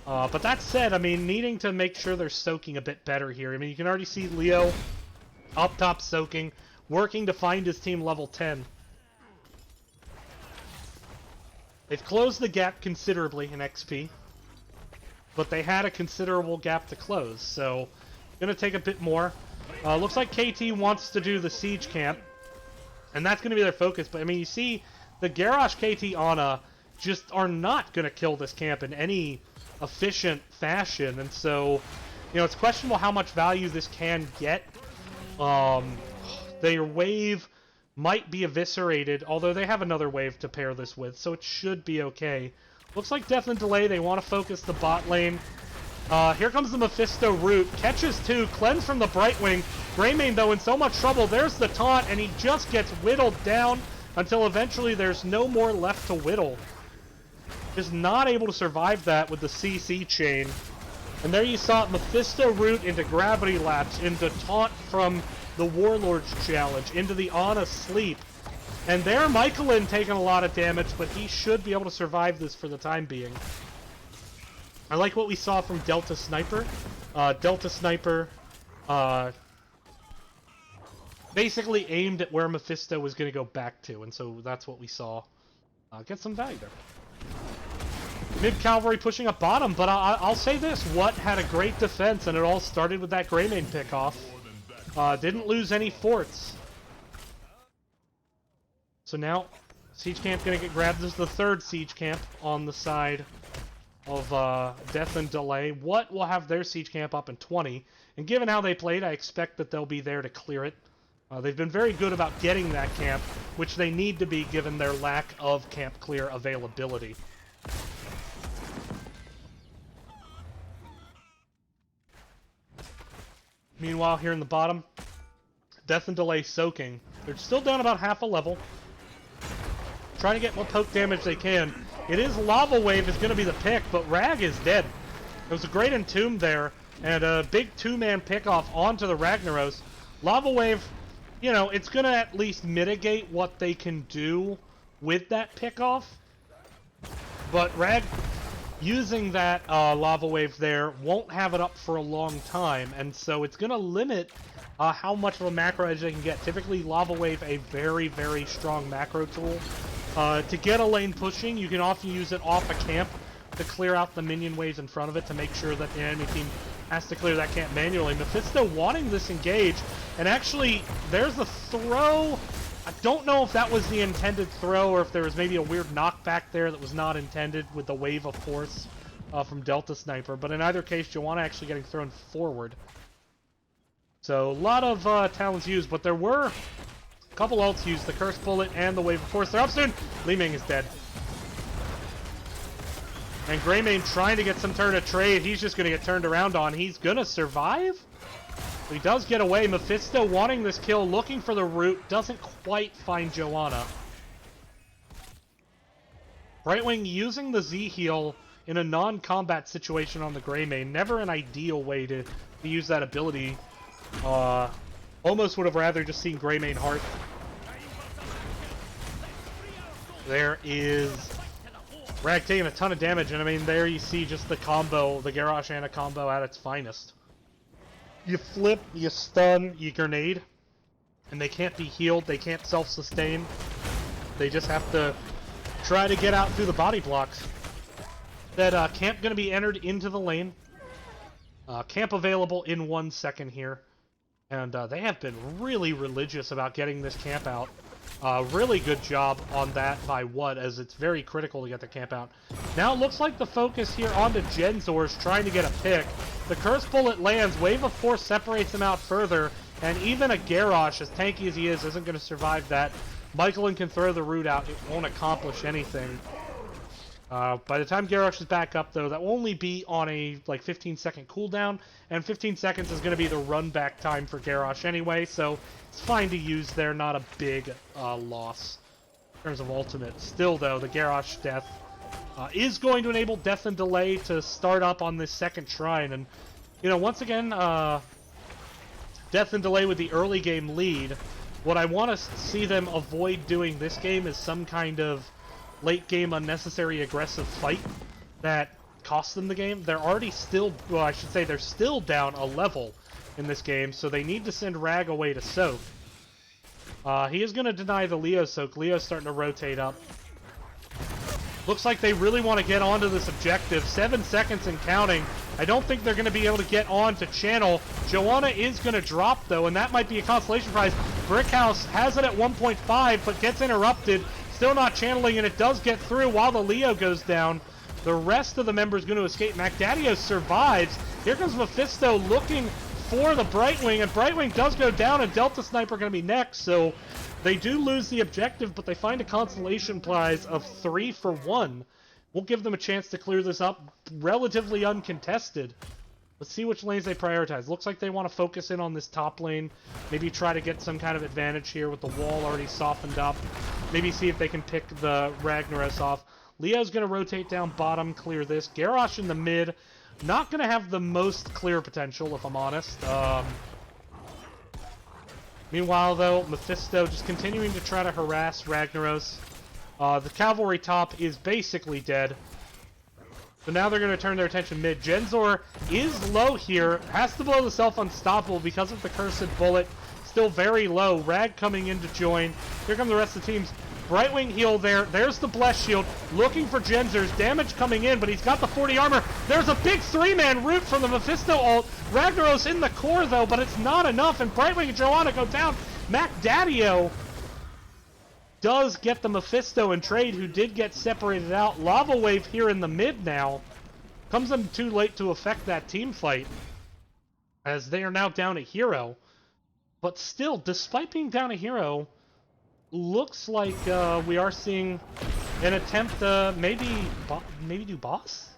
But that said, I mean, needing to make sure they're soaking a bit better here. I mean, you can already see Leo up top soaking, working to find his team level 10. They've closed the gap considerably in XP, but they had a considerable gap to close, so gonna take a bit more. Looks like KT wants to do the siege camp, and that's gonna be their focus. But I mean, you see the Garrosh, KT, Ana just are not gonna kill this camp in any efficient fashion, and so, you know, it's questionable how much value this can get. Their wave might be eviscerated, although they have another wave to pair this with, so it should be okay. Looks like Death and Delay, they want to focus the bot lane. Here comes the Mephisto root. Catches 2, cleanse from the Brightwing. Greymane, though, in so much trouble. There's the taunt, and he just gets whittled down until eventually there's no more left to whittle. Is not able to survive that with the CC chain. And there you saw it, Mephisto root into Gravity Lapse, into taunt from the Warlord's Challenge, into the Ana sleep. And there, Michaelin taking a lot of damage, but he should be able to survive this for the time being. I like what we saw from Delta Sniper. Delta Sniper basically aimed at where Mephisto was going to go back to, and so that's what we saw. Get some value there. Mid-Cavalry pushing up bottom, but I'll say this. What had a great defense, and it all started with that Greymane pickoff. Didn't lose any forts. So now, Siege Camp gonna get grabbed. This is the 3rd Siege Camp on the side of Death and Delay. What will have their Siege Camp up in 20? And given how they played, I expect that they'll be there to clear it. They've been very good about getting that camp, which they need to be given their lack of camp clear availability. Meanwhile, here in the bottom, Death and Delay soaking. They're still down about half a level. Trying to get what poke damage they can. It is Lava Wave is going to be the pick, but Rag is dead. There was a great entomb there, and a big 2-man pickoff onto the Ragnaros. Lava Wave, you know, it's going to at least mitigate what they can do with that pickoff. But Rag, using that Lava Wave there, won't have it up for a long time, and so it's going to limit how much of a macro edge they can get. Typically, Lava Wave, a very, very strong macro tool. To get a lane pushing, you can often use it off a camp to clear out the minion waves in front of it to make sure that the enemy team has to clear that camp manually. Mephisto wanting this engage, and actually, there's the throw. I don't know if that was the intended throw or if there was maybe a weird knockback there that was not intended with the wave of force from Delta Sniper, but in either case, Joanna actually getting thrown forward. So, a lot of talents used, but there were a couple ults used, the Curse Bullet and the Wave of Force. They're up soon! Li Ming is dead. And Greymane trying to get some turn of trade. He's just going to get turned around on. He's going to survive? But he does get away. Mephisto wanting this kill, looking for the root. Doesn't quite find Joanna. Brightwing using the Z-heal in a non-combat situation on the Greymane. Never an ideal way to use that ability. Almost would have rather just seen Greymane Heart. There is Rag taking a ton of damage, and I mean, there you see just the combo, the Garrosh Ana combo at its finest. You flip, you stun, you grenade, and they can't be healed, they can't self-sustain. They just have to try to get out through the body blocks. That camp going to be entered into the lane. Camp available in 1 second here. And they have been really religious about getting this camp out. Really good job on that by What, as it's very critical to get the camp out. Now it looks like the focus here onto Genzor is trying to get a pick. The Curse Bullet lands, Wave of Force separates him out further, and even a Garrosh, as tanky as he is, isn't going to survive that. Michaelin can throw the root out, it won't accomplish anything. By the time Garrosh is back up, though, that will only be on a, 15-second cooldown, and 15 seconds is going to be the run-back time for Garrosh anyway, so it's fine to use there, not a big loss in terms of ultimate. Still, though, the Garrosh death is going to enable Death and Delay to start up on this second shrine, and, once again, Death and Delay with the early game lead. What I want to see them avoid doing this game is some kind of late game unnecessary aggressive fight that costs them the game. They're already still, well, I should say they're still down a level in this game, so they need to send Rag away to soak. He is going to deny the Leo soak. Leo's starting to rotate up. Looks like they really want to get onto this objective. 7 seconds and counting. I don't think they're going to be able to get on to channel. Joanna is going to drop, though, and that might be a consolation prize. Brickhouse has it at 1.5, but gets interrupted. Still not channeling, and it does get through while the Leo goes down. The rest of the members going to escape. MacDaddio survives. Here comes Mephisto looking for the Brightwing, and Brightwing does go down, and Delta Sniper going to be next, so they do lose the objective, but they find a consolation prize of 3 for 1. We'll give them a chance to clear this up relatively uncontested. Let's see which lanes they prioritize. Looks like they want to focus in on this top lane. Maybe try to get some kind of advantage here with the wall already softened up. Maybe see if they can pick the Ragnaros off. Leo's going to rotate down bottom, clear this. Garrosh in the mid. Not going to have the most clear potential, if I'm honest. Meanwhile, though, Mephisto just continuing to try to harass Ragnaros. The cavalry top is basically dead. So now they're going to turn their attention mid. Genzor is low here. Has to blow the self-unstoppable because of the Cursed Bullet. Still very low. Rag coming in to join. Here come the rest of the teams. Brightwing heal there. There's the Blessed Shield. Looking for Genzor's. Damage coming in, but he's got the 40 armor. There's a big 3-man root from the Mephisto ult. Ragnaros in the core, though, but it's not enough, and Brightwing and Joanna go down. MacDaddio does get the Mephisto in trade, who did get separated out. Lava Wave here in the mid now. Comes them too late to affect that team fight, as they are now down a hero. But still, despite being down a hero, looks like we are seeing an attempt to maybe do boss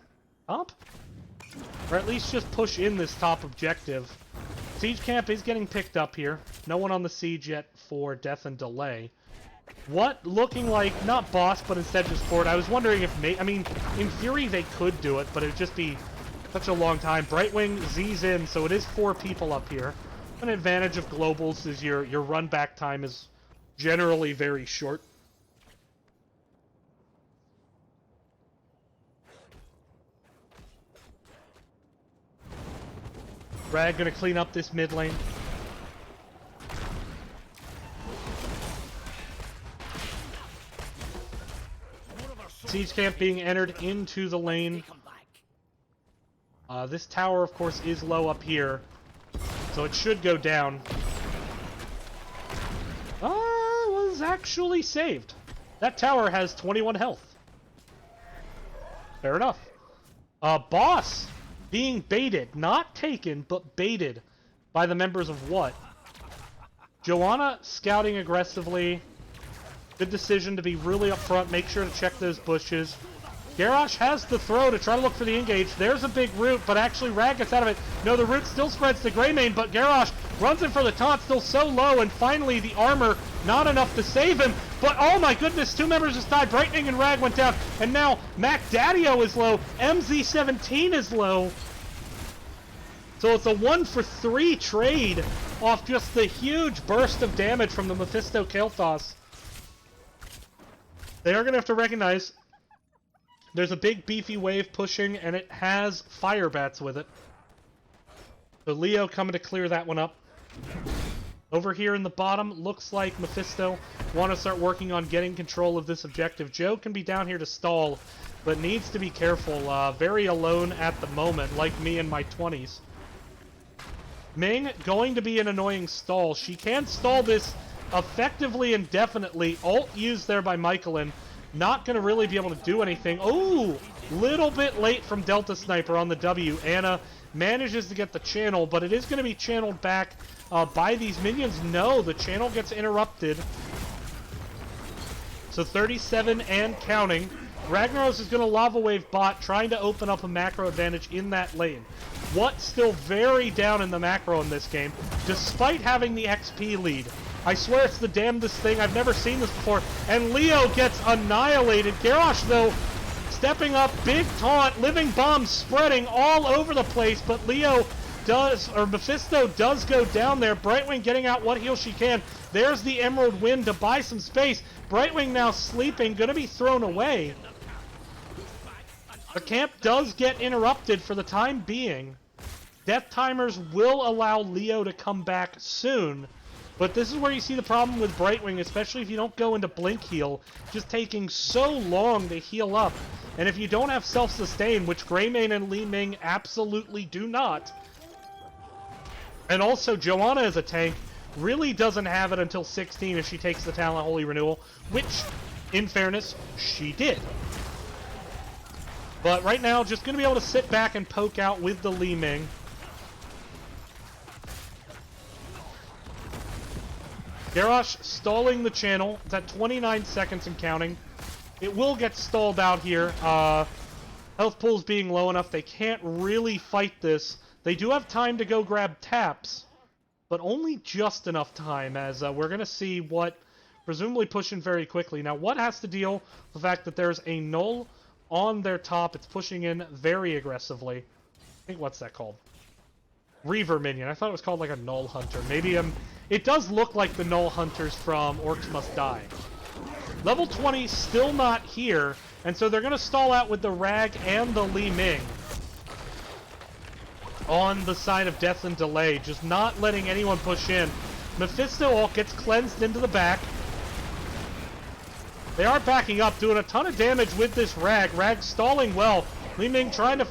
up? Or at least just push in this top objective. Siege camp is getting picked up here. No one on the siege yet for Death and Delay. What looking like, not boss, but instead just fort. I was wondering if, I mean, in theory they could do it, but it would just be such a long time. Brightwing Z's in, so it is 4 people up here. An advantage of globals is your run back time is generally very short. Rag gonna clean up this mid lane. Siege camp being entered into the lane. This tower, of course, is low up here, so it should go down. Was actually saved. That tower has 21 health. Fair enough. Boss being baited, not taken, but baited by the members of What? Joanna scouting aggressively. Good decision to be really upfront. Make sure to check those bushes. Garrosh has the throw to try to look for the engage. There's a big root, but actually Rag gets out of it. No, the root still spreads to Greymane, but Garrosh runs in for the taunt, still so low, and finally the armor not enough to save him. But oh my goodness, 2 members just died. Brightwing and Rag went down, and now MacDaddio is low. MZ17 is low. So it's a 1-for-3 trade off just the huge burst of damage from the Mephisto Kael'thas. They are going to have to recognize there's a big beefy wave pushing, and it has fire bats with it. So Leo coming to clear that one up. Over here in the bottom, looks like Mephisto want to start working on getting control of this objective. Joe can be down here to stall, but needs to be careful. Very alone at the moment, like me in my 20s. Ming going to be an annoying stall. She can stall this effectively and definitely. Ult used there by Michaelin. Not going to really be able to do anything. Oh, little bit late from Delta Sniper on the W. Anna manages to get the channel, but it is going to be channeled back by these minions. No, the channel gets interrupted. So 37 and counting. Ragnaros is going to Lava Wave bot, trying to open up a macro advantage in that lane. What's still very down in the macro in this game, despite having the XP lead. I swear it's the damnedest thing. I've never seen this before. And Leo gets annihilated. Garrosh, though, stepping up, big taunt, living bombs spreading all over the place, but Leo does, or Mephisto does go down there. Brightwing getting out what heal she can. There's the Emerald Wind to buy some space. Brightwing now sleeping, gonna be thrown away. The camp does get interrupted for the time being. Death timers will allow Leo to come back soon. But this is where you see the problem with Brightwing, especially if you don't go into Blink Heal. Just taking so long to heal up. And if you don't have self-sustain, which Greymane and Li Ming absolutely do not. And also, Joanna as a tank really doesn't have it until 16 if she takes the Talent Holy Renewal. Which, in fairness, she did. But right now, just going to be able to sit back and poke out with the Li Ming. Garrosh stalling the channel. It's at 29 seconds and counting. It will get stalled out here. Health pools being low enough, they can't really fight this. They do have time to go grab taps, but only just enough time, as we're going to see what presumably pushing very quickly. Now, what has to deal with the fact that there's a null on their top? It's pushing in very aggressively. I think, what's that called? Reaver minion. I thought it was called like a Null Hunter. Maybe it does look like the Null Hunters from Orcs Must Die. Level 20 still not here, and so they're going to stall out with the Rag and the Li Ming on the side of Death and Delay, just not letting anyone push in. Mephisto ult gets cleansed into the back. They are backing up, doing a ton of damage with this Rag. Rag stalling well. Li Ming trying to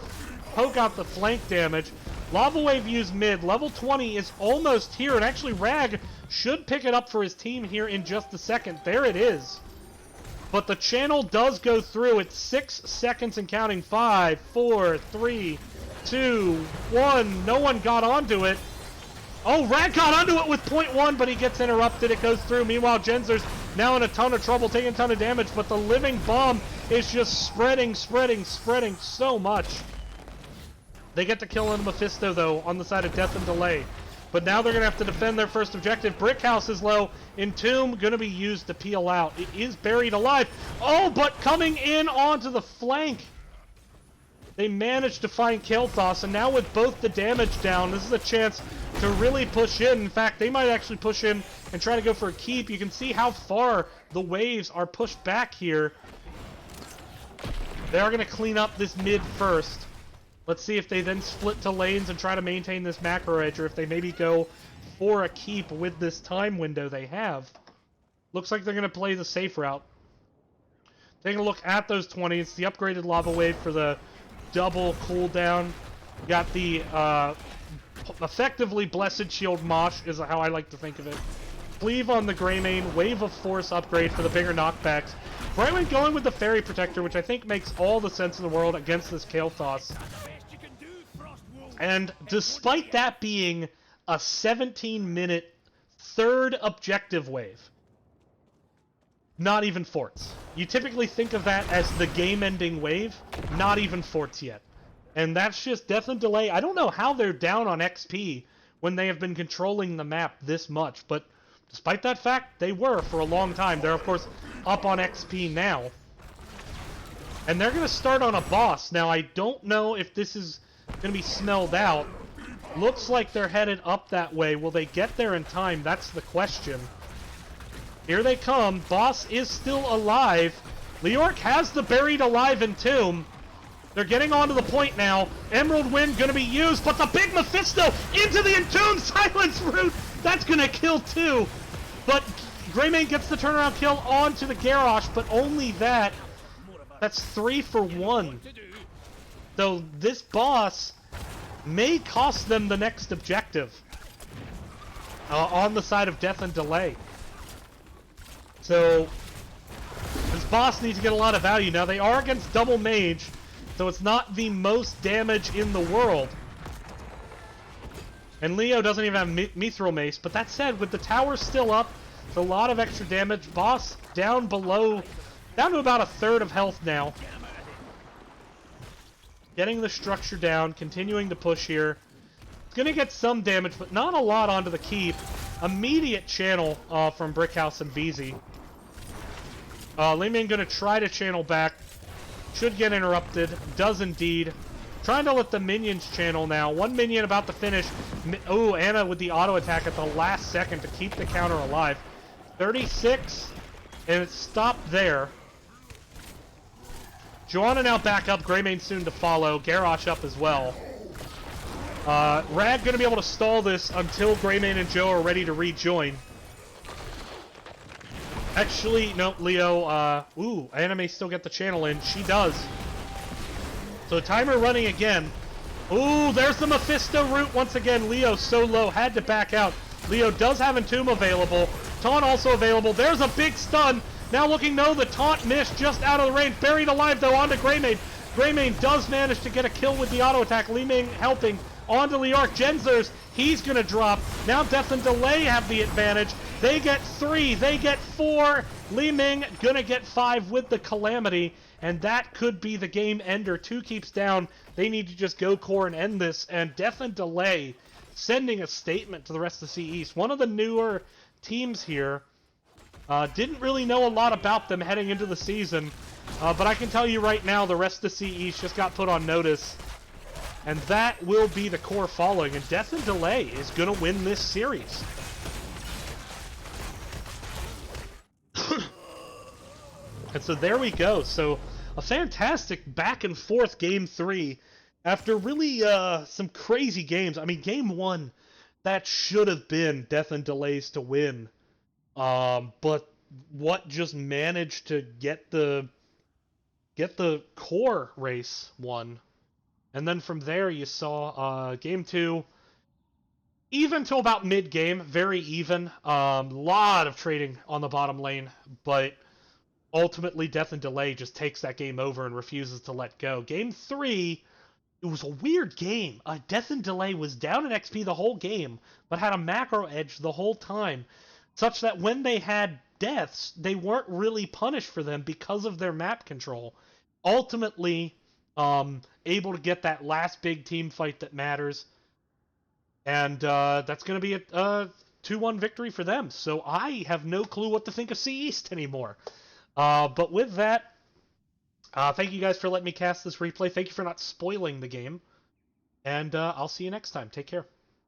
poke out the flank damage. Lava Wave used mid. Level 20 is almost here, and actually Rag should pick it up for his team here in just a second. There it is. But the channel does go through. It's 6 seconds and counting. 5, 4, 3, 2, 1. No one got onto it. Oh, Rag got onto it with 0.1, but he gets interrupted. It goes through. Meanwhile, Genzer's now in a ton of trouble, taking a ton of damage, but the living bomb is just spreading so much. They get the kill on Mephisto, though, on the side of Death and Delay. But now they're going to have to defend their first objective. Brick House is low. Entomb going to be used to peel out. It is buried alive. Oh, but coming in onto the flank. They managed to find Kael'thas, and now with both the damage down, this is a chance to really push in. In fact, they might actually push in and try to go for a keep. You can see how far the waves are pushed back here. They are going to clean up this mid first. Let's see if they then split to lanes and try to maintain this macro edge, or if they maybe go for a keep with this time window they have. Looks like they're going to play the safe route. Taking a look at those 20s, the upgraded Lava Wave for the double cooldown. You got the effectively Blessed Shield Mosh, is how I like to think of it. Cleave on the Greymane, Wave of Force upgrade for the bigger knockbacks. Brightwing going with the Fairy Protector, which I think makes all the sense in the world against this Kael'thas. And despite that being a 17-minute third objective wave, not even forts. You typically think of that as the game-ending wave, not even forts yet. And that's just Death and Delay. I don't know how they're down on XP when they have been controlling the map this much, but despite that fact, they were for a long time. They're, of course, up on XP now. And they're going to start on a boss. Now, I don't know if this is going to be smelled out. Looks like they're headed up that way. Will they get there in time? That's the question. Here they come. Boss is still alive. Leoric has the buried alive Entomb. They're getting onto the point now. Emerald Wind going to be used, but the big Mephisto into the Entomb Silence Root. That's going to kill too. But Greymane gets the turnaround kill onto the Garrosh, but only that. That's 3 for 1. So this boss may cost them the next objective on the side of Death and Delay. So this boss needs to get a lot of value. Now they are against double mage, so it's not the most damage in the world. And Leo doesn't even have Mithril Mace, but that said, with the tower still up, it's a lot of extra damage. Boss down below, down to about a third of health now. Getting the structure down, continuing to push here. It's going to get some damage, but not a lot onto the keep. Immediate channel from Brickhouse and BZ. Li Ming going to try to channel back. Should get interrupted. Does indeed. Trying to let the minions channel now. One minion about to finish. Oh, Anna with the auto attack at the last second to keep the counter alive. 36, and it's stopped there. Joanna now back up. Greymane soon to follow. Garrosh up as well. Rad going to be able to stall this until Greymane and Joe are ready to rejoin. Actually, no, Leo, ooh, Anna may still get the channel in. She does. So timer running again. Ooh, there's the Mephisto root once again. Leo so low, had to back out. Leo does have Entomb available. Taunt also available. There's a big stun. Now looking, no, the taunt missed just out of the range. Buried alive, though, onto Greymane. Greymane does manage to get a kill with the auto attack. Li Ming helping. Onto Liark. Genzers, he's going to drop. Now Death and Delay have the advantage. They get 3. They get 4. Li Ming going to get 5 with the Calamity. And that could be the game ender. 2 keeps down. They need to just go core and end this. And Death and Delay sending a statement to the rest of the C East. One of the newer teams here. Didn't really know a lot about them heading into the season. But I can tell you right now, the rest of the C East just got put on notice. And that will be the core following. And Death and Delay is going to win this series. And so there we go. So a fantastic back and forth game 3 after really some crazy games. I mean, game 1, that should have been Death and Delays to win. But what just managed to get the core race won. And then from there you saw game 2 even till about mid-game, very even. Lot of trading on the bottom lane, but ultimately Death and Delay just takes that game over and refuses to let go. Game 3, it was a weird game. Death and Delay was down in XP the whole game, but had a macro edge the whole time, such that when they had deaths, they weren't really punished for them because of their map control. Ultimately, able to get that last big team fight that matters, and that's going to be a 2-1 victory for them. So I have no clue what to think of C East anymore. But with that, thank you guys for letting me cast this replay. Thank you for not spoiling the game. And I'll see you next time. Take care.